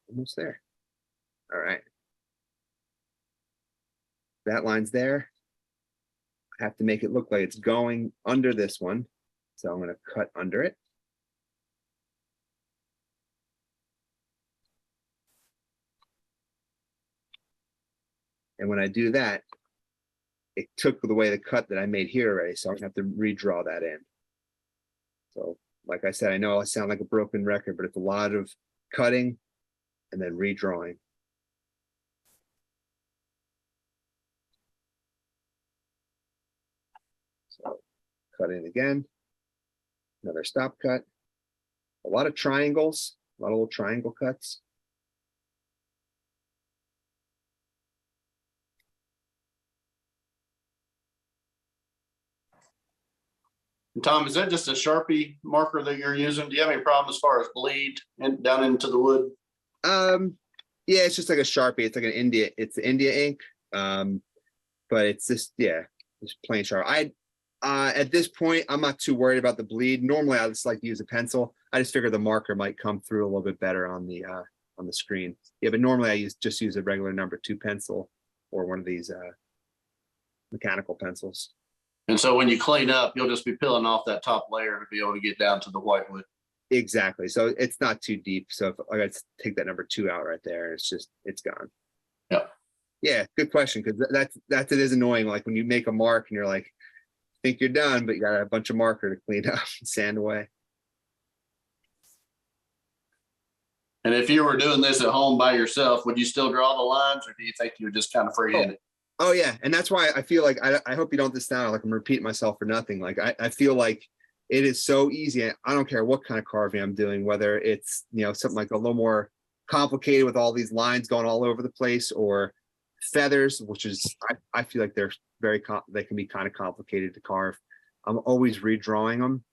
almost there. All right. That line's there. I have to make it look like it's going under this one. So I'm going to cut under it. And when I do that, it took away the cut that I made here already. So I'm going to have to redraw that in. So like I said, I know I sound like a broken record, but it's a lot of cutting and then redrawing. So cut in again, another stop cut, a lot of triangles, a lot of little triangle cuts. Tom, is that just a Sharpie marker that you're using? Do you have any problem as far as bleed and down into the wood? Yeah, it's just like a Sharpie. It's like it's India ink. But it's just, yeah, just plain Sharpie. At this point, I'm not too worried about the bleed. Normally I just like to use a pencil. I just figure the marker might come through a little bit better on the screen. Yeah, but normally I just use a regular number 2 pencil or one of these mechanical pencils. And so when you clean up, you'll just be peeling off that top layer to be able to get down to the white wood. Exactly. So it's not too deep. So if I got to take that number 2 out right there, it's gone. Yeah. Yeah, good question, because it is annoying. Like when you make a mark and you're like, think you're done, but you got a bunch of marker to clean up and sand away. And if you were doing this at home by yourself, would you still draw the lines, or do you think you would just kind of freehand it? Oh yeah, and that's why I feel like I hope you don't this sound like I'm repeating myself for nothing. Like I feel like it is so easy. I don't care what kind of carving I'm doing, whether it's something like a little more complicated with all these lines going all over the place, or feathers, which is I feel like they can be kind of complicated to carve. I'm always redrawing them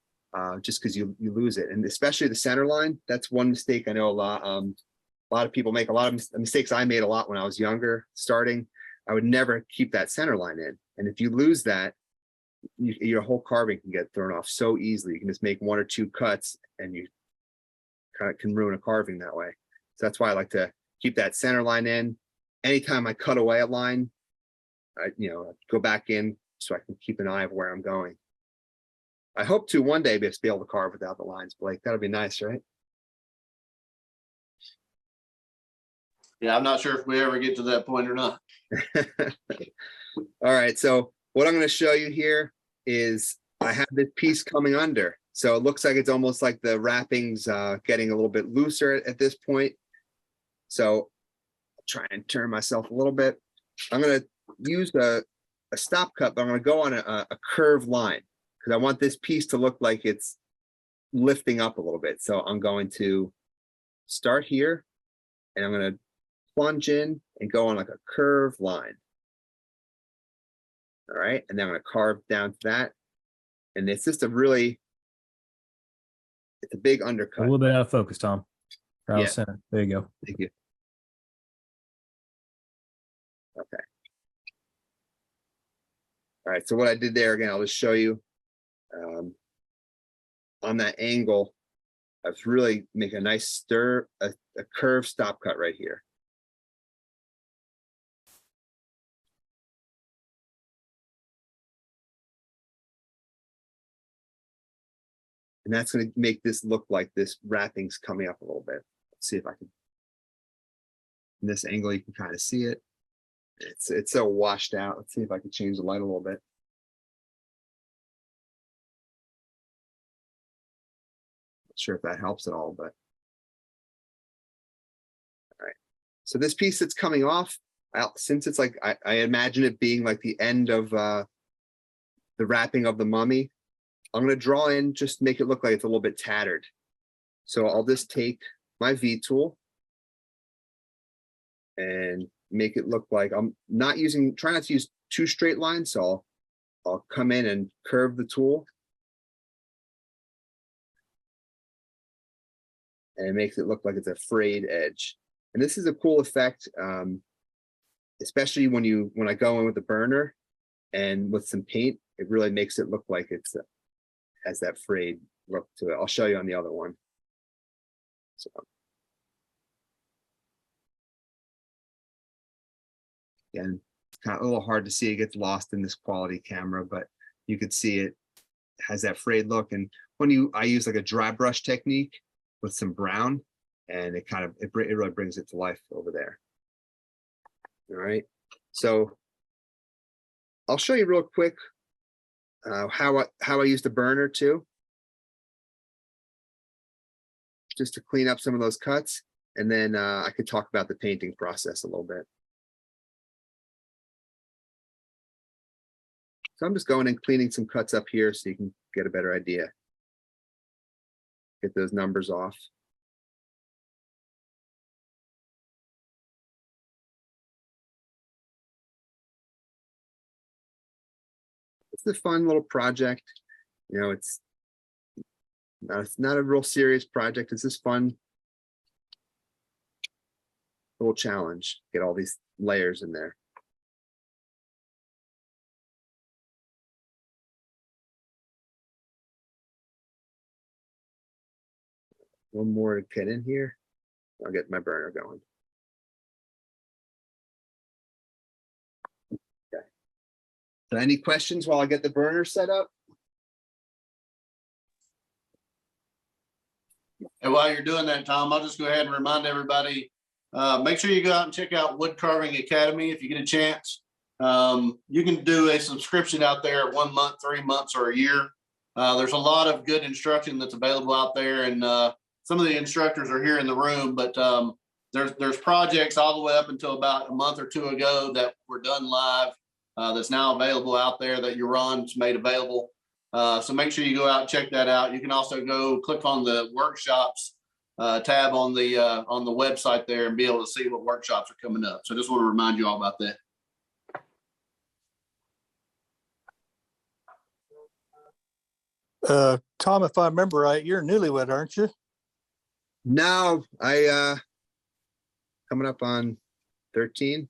just because you lose it, and especially the center line. That's one mistake I know a lot of people make. A lot of mistakes I made a lot when I was younger starting. I would never keep that center line in, and if you lose that, your whole carving can get thrown off so easily. You can just make 1 or 2 cuts and you kind of can ruin a carving that way. So that's why I like to keep that center line in. Anytime I cut away a line, I go back in so I can keep an eye of where I'm going. I hope to one day just be able to carve without the lines, Blake. That'd be nice, right? Yeah, I'm not sure if we ever get to that point or not. All right, so what I'm going to show you here is I have this piece coming under. So it looks like it's almost like the wrapping's getting a little bit looser at this point. So I'll try and turn myself a little bit. I'm going to use a stop cut, but I'm going to go on a curved line because I want this piece to look like it's lifting up a little bit. So I'm going to start here and I'm going to plunge in and go on like a curved line. All right, and then I'm going to carve down to that. And it's just it's a big A undercut. little bit out of focus, Tom. Yeah. Center. There you go. Thank you. Okay. All right, so what I did there, again, I'll just show you. On that angle, I was really make a nice a curved stop cut right here. And that's going to make this look like this wrapping's coming up a little bit. Let's see if I can. In this angle, you can kind of see it. It's so washed out. Let's see if I can change the light a little bit. Not sure if that helps at all, but. All right. So this piece that's coming off, since it's like, I imagine it being like the end of the wrapping of the mummy, I'm going to draw in, just make it look like it's a little bit tattered. So I'll just take my V tool and make it look like I'm not using, try not to use two straight lines. So I'll come in and curve the tool. And it makes it look like it's a frayed edge. And this is a cool effect, especially when I go in with the burner and with some paint, it really makes it look like it's has that frayed look to it. I'll show you on the other one. So. Again, it's kind of a little hard to see. It gets lost in this quality camera, but you could see it has that frayed look. And I use like a dry brush technique with some brown, and it really brings it to life over there. All right, so I'll show you real quick how I use the burner too, just to clean up some of those cuts, and then I could talk about the painting process a little bit. So I'm just going and cleaning some cuts up here so you can get a better idea. Get those numbers off. It's a fun little project. You know, it's not a real serious project. It's just fun little challenge. Get all these layers in there. One more to get in here. I'll get my burner going. Okay. So any questions while I get the burner set up? And while you're doing that, Tom, I'll just go ahead and remind everybody, make sure you go out and check out Woodcarving Academy if you get a chance. You can do a subscription out there, 1 month, 3 months, or a year. There's a lot of good instruction that's available out there, and some of the instructors are here in the room, but there's projects all the way up until about a month or two ago that were done live that's now available out there that your run's made available. So make sure you go out and check that out. You can also go click on the workshops tab on the website there and be able to see what workshops are coming up. So I just want to remind you all about that. Tom, if I remember right, you're a newlywed, aren't you? No, I coming up on 13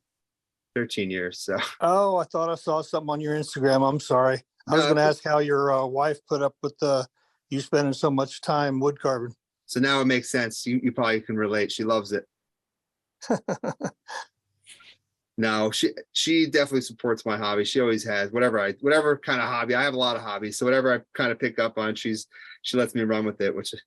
years. So Oh, I thought I saw something on your Instagram. I'm sorry. I was No, going to ask how your wife put up with you spending so much time wood carving. so now it makes sense. You probably can relate. She loves it. No, she definitely supports my hobby. She always has. Whatever kind of hobby. I have a lot of hobbies, so whatever I kind of pick up on, she lets me run with it, which is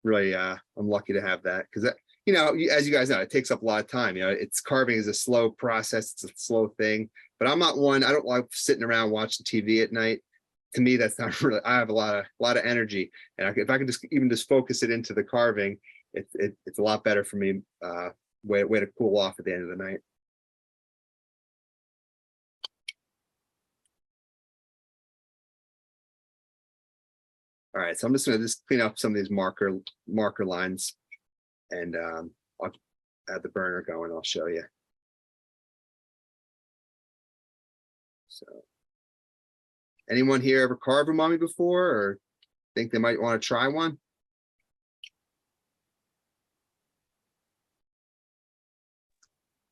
really I'm lucky to have that, because you know, as you guys know, it takes up a lot of time. You know, it's carving is a slow process. It's a slow thing, but I'm not one, I don't like sitting around watching TV at night. To me, that's not really, I have a lot of energy. And if I can just focus it into the carving, it's a lot better for me, way to cool off at the end of the night. All right, so I'm just gonna clean up some of these marker lines, and I'll add the burner going. I'll show you. So, anyone here ever carved a mummy before, or think they might want to try one?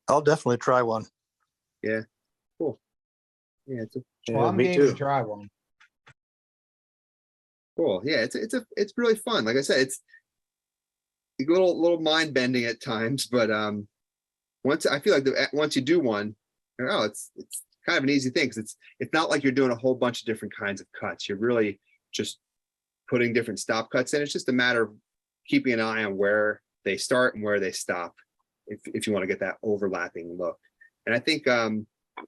I'll definitely try one. Yeah, cool. Yeah, Well, I'm me game to too. try one. Cool. Yeah, it's really fun. Like I said, it's a little mind bending at times, but once I feel like once you do one, oh, it's kind of an easy thing, because it's not like you're doing a whole bunch of different kinds of cuts. You're really just putting different stop cuts in. It's just a matter of keeping an eye on where they start and where they stop, if you want to get that overlapping look. And I think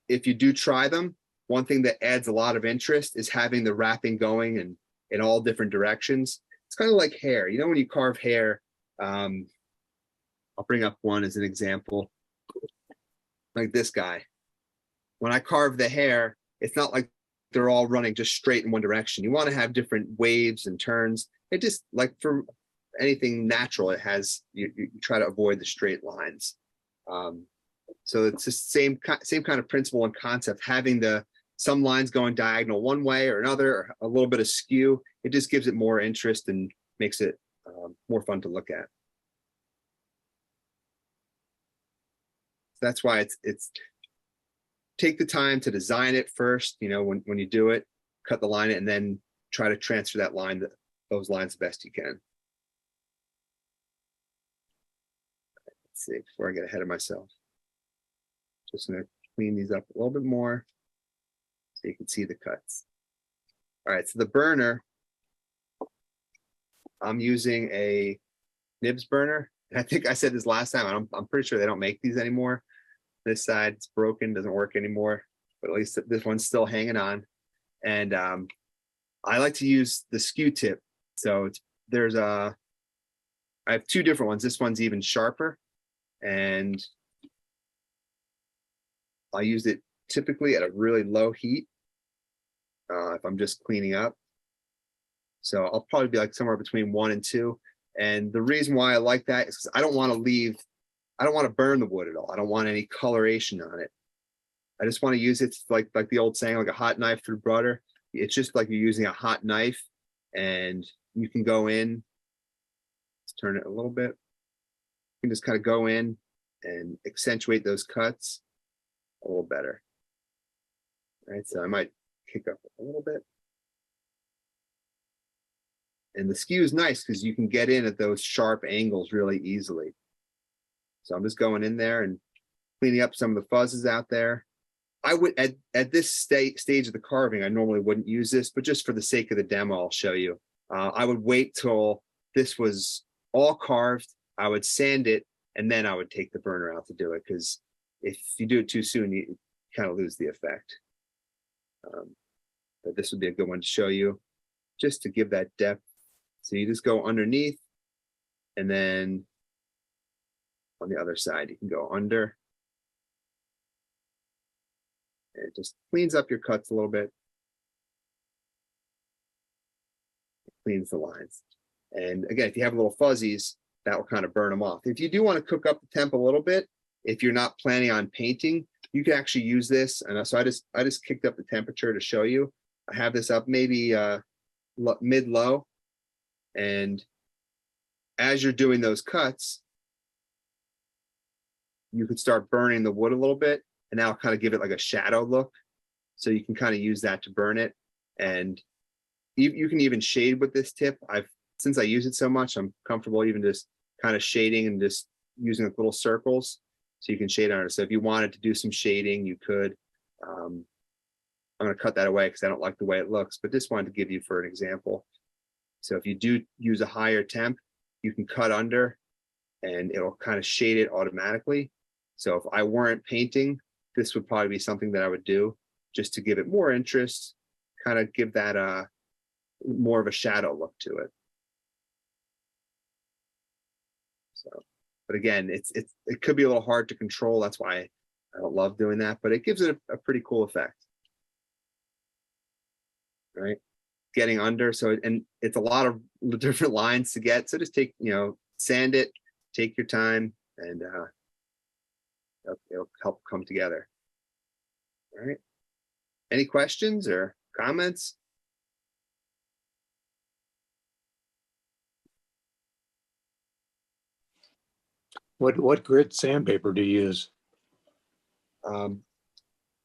if you do try them, one thing that adds a lot of interest is having the wrapping going and in all different directions. It's kind of like hair. You know, when you carve hair, I'll bring up one as an example, like this guy. When I carve the hair, it's not like they're all running just straight in one direction. You want to have different waves and turns. It just, like for anything natural, it has, you try to avoid the straight lines. So it's the same kind of principle and concept, having some lines going diagonal one way or another, or a little bit of skew. It just gives it more interest and makes it more fun to look at. So that's why it's take the time to design it first. You know, when you do it, cut the line, and then try to transfer those lines the best you can. Let's see, before I get ahead of myself, just gonna clean these up a little bit more so you can see the cuts. All right, so the burner, I'm using a nibs burner. And I think I said this last time, I'm pretty sure they don't make these anymore. This side's broken, doesn't work anymore, but at least this one's still hanging on. And I like to use the skew tip. So I have two different ones. This one's even sharper, and I use it typically at a really low heat if I'm just cleaning up. So I'll probably be like somewhere between 1 and 2. And the reason why I like that is because I don't want to burn the wood at all. I don't want any coloration on it. I just want to use it like the old saying, like a hot knife through butter. It's just like you're using a hot knife, and you can go in. Let's turn it a little bit. You can just kind of go in and accentuate those cuts a little better. All right, so I might kick up a little bit. And the skew is nice because you can get in at those sharp angles really easily. So I'm just going in there and cleaning up some of the fuzzes out there. I would, at this stage of the carving, I normally wouldn't use this, but just for the sake of the demo, I'll show you. I would wait till this was all carved. I would sand it, and then I would take the burner out to do it, because if you do it too soon, you kind of lose the effect. But this would be a good one to show you, just to give that depth. So you just go underneath, and then on the other side, you can go under. And it just cleans up your cuts a little bit. It cleans the lines. And again, if you have little fuzzies, that will kind of burn them off. If you do want to cook up the temp a little bit, if you're not planning on painting, you can actually use this. And so I just kicked up the temperature to show you. I have this up maybe mid-low. And as you're doing those cuts, you could start burning the wood a little bit, and that'll kind of give it like a shadow look. So you can kind of use that to burn it. And you can even shade with this tip. Since I use it so much, I'm comfortable even just kind of shading and just using like little circles so you can shade on it. So if you wanted to do some shading, you could. I'm going to cut that away because I don't like the way it looks, but just wanted to give you for an example. So if you do use a higher temp, you can cut under and it'll kind of shade it automatically. So if I weren't painting, this would probably be something that I would do just to give it more interest, kind of give that more of a shadow look to it. So, but again, it could be a little hard to control. That's why I don't love doing that, but it gives it a pretty cool effect. Right, getting under, so and it's a lot of different lines to get. So just take, sand it, take your time, and it'll help come together. All right. Any questions or comments? What grit sandpaper do you use?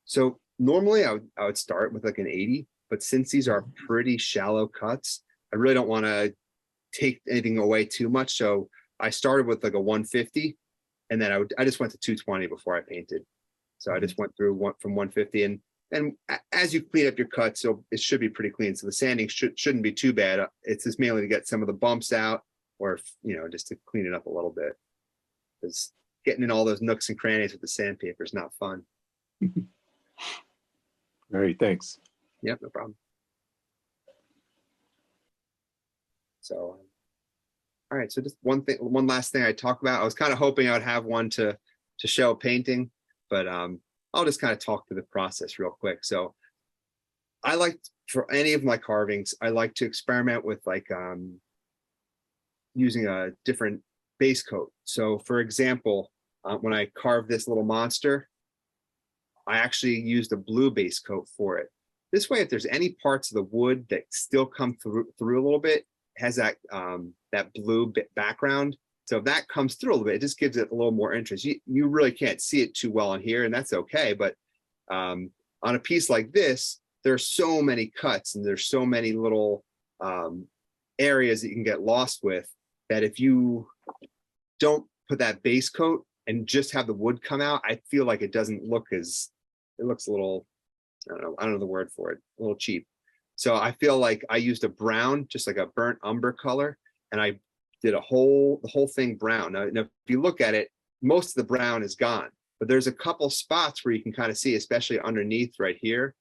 So normally I would start with like an 80, but since these are pretty shallow cuts, I really don't want to take anything away too much. So I started with like a 150, and then I just went to 220 before I painted. So I just went through from 150, and as you clean up your cuts, so it should be pretty clean. So the sanding shouldn't be too bad. It's just mainly to get some of the bumps out, or just to clean it up a little bit. Because getting in all those nooks and crannies with the sandpaper is not fun. All right, thanks. Yep, no problem. So, all right. So just one last thing I talk about. I was kind of hoping I would have one to show painting, but I'll just kind of talk through the process real quick. So I like, for any of my carvings, I like to experiment with like using a different base coat. So for example, when I carved this little monster, I actually used a blue base coat for it. This way, if there's any parts of the wood that still come through a little bit, it has that that blue background. So if that comes through a little bit, it just gives it a little more interest. You really can't see it too well on here, and that's okay. But on a piece like this, there's so many cuts and there's so many little areas that you can get lost with, that if you don't put that base coat and just have the wood come out, I feel like it doesn't look as, it looks a little, I don't know the word for it, a little cheap. So I feel like I used a brown, just like a burnt umber color, and I did the whole thing brown. Now, if you look at it, most of the brown is gone, but there's a couple spots where you can kind of see, especially underneath right here.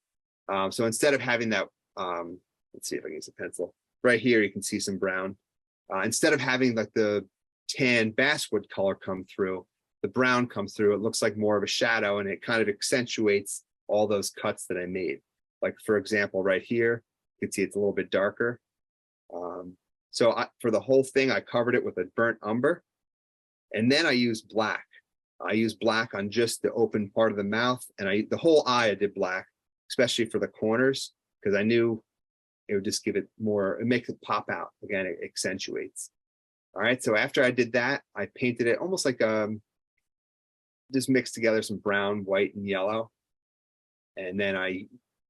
So instead of having that, let's see if I can use a pencil. Right here, you can see some brown. Instead of having like the tan basswood color come through, the brown comes through. It looks like more of a shadow, and it kind of accentuates all those cuts that I made. Like for example, right here, you can see it's a little bit darker. So for the whole thing, I covered it with a burnt umber, and then I used black. I used black on just the open part of the mouth, and the whole eye I did black, especially for the corners, because I knew it would just give it more, it makes it pop out. Again, it accentuates. All right, so after I did that, I painted it almost like just mixed together some brown, white, and yellow. And then I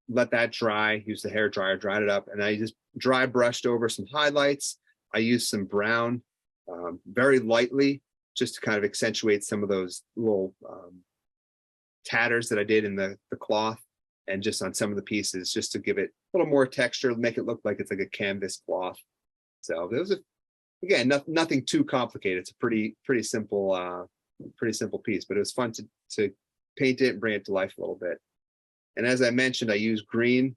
let that dry, used the hair dryer, dried it up, and I just dry brushed over some highlights. I used some brown very lightly, just to kind of accentuate some of those little tatters that I did in the cloth, and just on some of the pieces, just to give it a little more texture, make it look like it's like a canvas cloth. So there was again, nothing too complicated. It's a pretty simple piece, but it was fun to paint it and bring it to life a little bit. And as I mentioned, I use green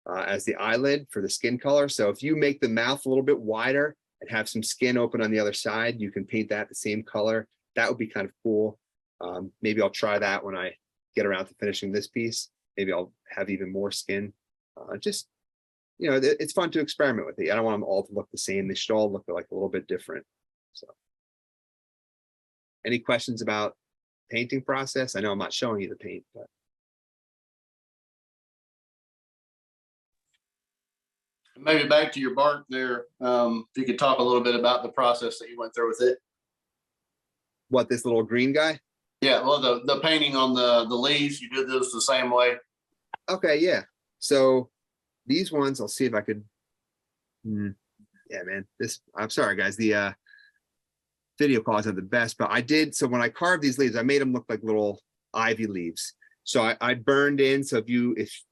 as the eyelid for the skin color. So if you make the mouth a little bit wider and have some skin open on the other side, you can paint that the same color. That would be kind of cool. Maybe I'll try that when I get around to finishing this piece. Maybe I'll have even more skin. Just, it's fun to experiment with it. I don't want them all to look the same. They should all look like a little bit different. So any questions about painting process? I know I'm not showing you the paint, but. Maybe back to your bark there. If you could talk a little bit about the process that you went through with it. What, this little green guy? Yeah, well, the painting on the leaves, you did those the same way. Okay, yeah. So these ones, I'll see if I could. Yeah, man. I'm sorry, guys. The video calls are the best, but I did. So when I carved these leaves, I made them look like little ivy leaves. So I burned in. So if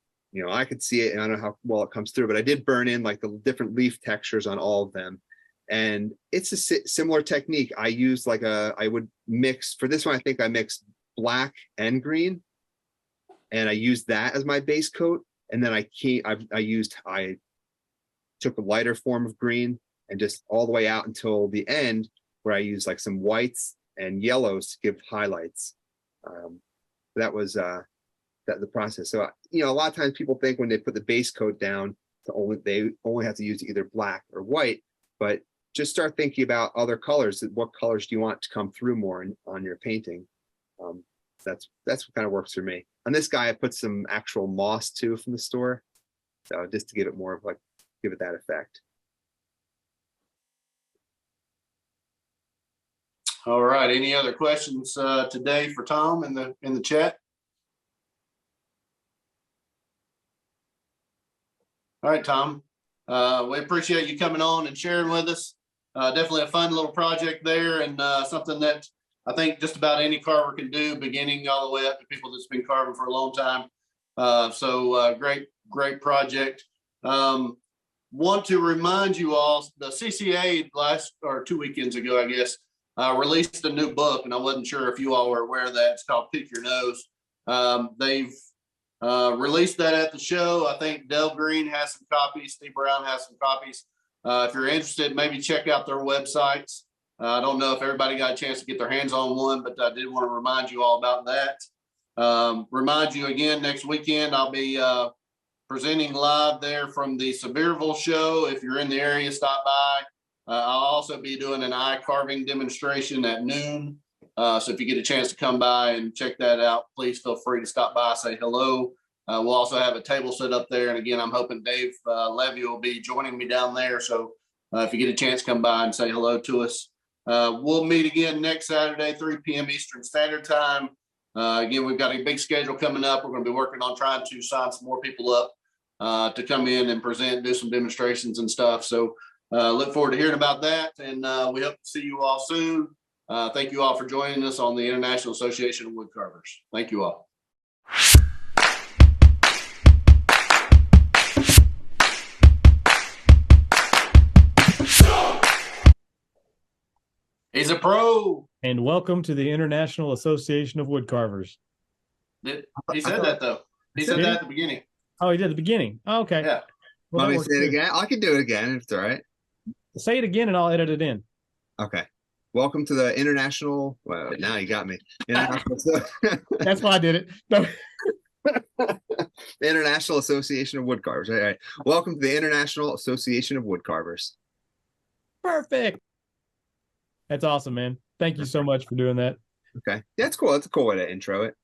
I could see it, and I don't know how well it comes through, but I did burn in like the different leaf textures on all of them. And it's a similar technique. I use I would mix, for this one, I think I mixed black and green. And I used that as my base coat. And then I took a lighter form of green and just all the way out until the end, where I used like some whites and yellows to give highlights. That was the process. So, a lot of times people think when they put the base coat down, they only have to use either black or white, but just start thinking about other colors. What colors do you want to come through more on your painting? That's what kind of works for me. On this guy, I put some actual moss too from the store, so just to give it more of give it that effect. All right. Any other questions today for Tom in the chat? All right, Tom. We appreciate you coming on and sharing with us. Definitely a fun little project there, and something that I think just about any carver can do, beginning all the way up to people that's been carving for a long time. So great project. Want to remind you all, the CCA last or 2 weekends ago, I guess, released a new book, and I wasn't sure if you all were aware of that. It's called Pick Your Nose. They've released that at the show. I think Del Green has some copies. Steve Brown has some copies. If you're interested, maybe check out their websites. I don't know if everybody got a chance to get their hands on one, but I did want to remind you all about that. Remind you again, next weekend, I'll be presenting live there from the Sevierville show. If you're in the area, stop by. I'll also be doing an eye carving demonstration at noon. So if you get a chance to come by and check that out, please feel free to stop by, say hello. We'll also have a table set up there. And again, I'm hoping Dave Levy will be joining me down there. So if you get a chance, come by and say hello to us. We'll meet again next Saturday, 3 p.m. Eastern Standard Time. Again, we've got a big schedule coming up. We're going to be working on trying to sign some more people up to come in and present, do some demonstrations and stuff. So look forward to hearing about that. And we hope to see you all soon. Thank you all for joining us on the International Association of Woodcarvers. Thank you all. He's a pro. And welcome to the International Association of Woodcarvers. He said that though. He said that at the beginning. Oh, he did at the beginning. Oh, okay. Yeah. Want me to say it again? I can do it again if it's all right. Say it again and I'll edit it in. Okay. Welcome to the International. Well, now you got me. That's why I did it. No. The International Association of Woodcarvers. All right. Welcome to the International Association of Woodcarvers. Perfect. That's awesome, man. Thank you so much for doing that. Okay. That's cool. That's a cool way to intro it.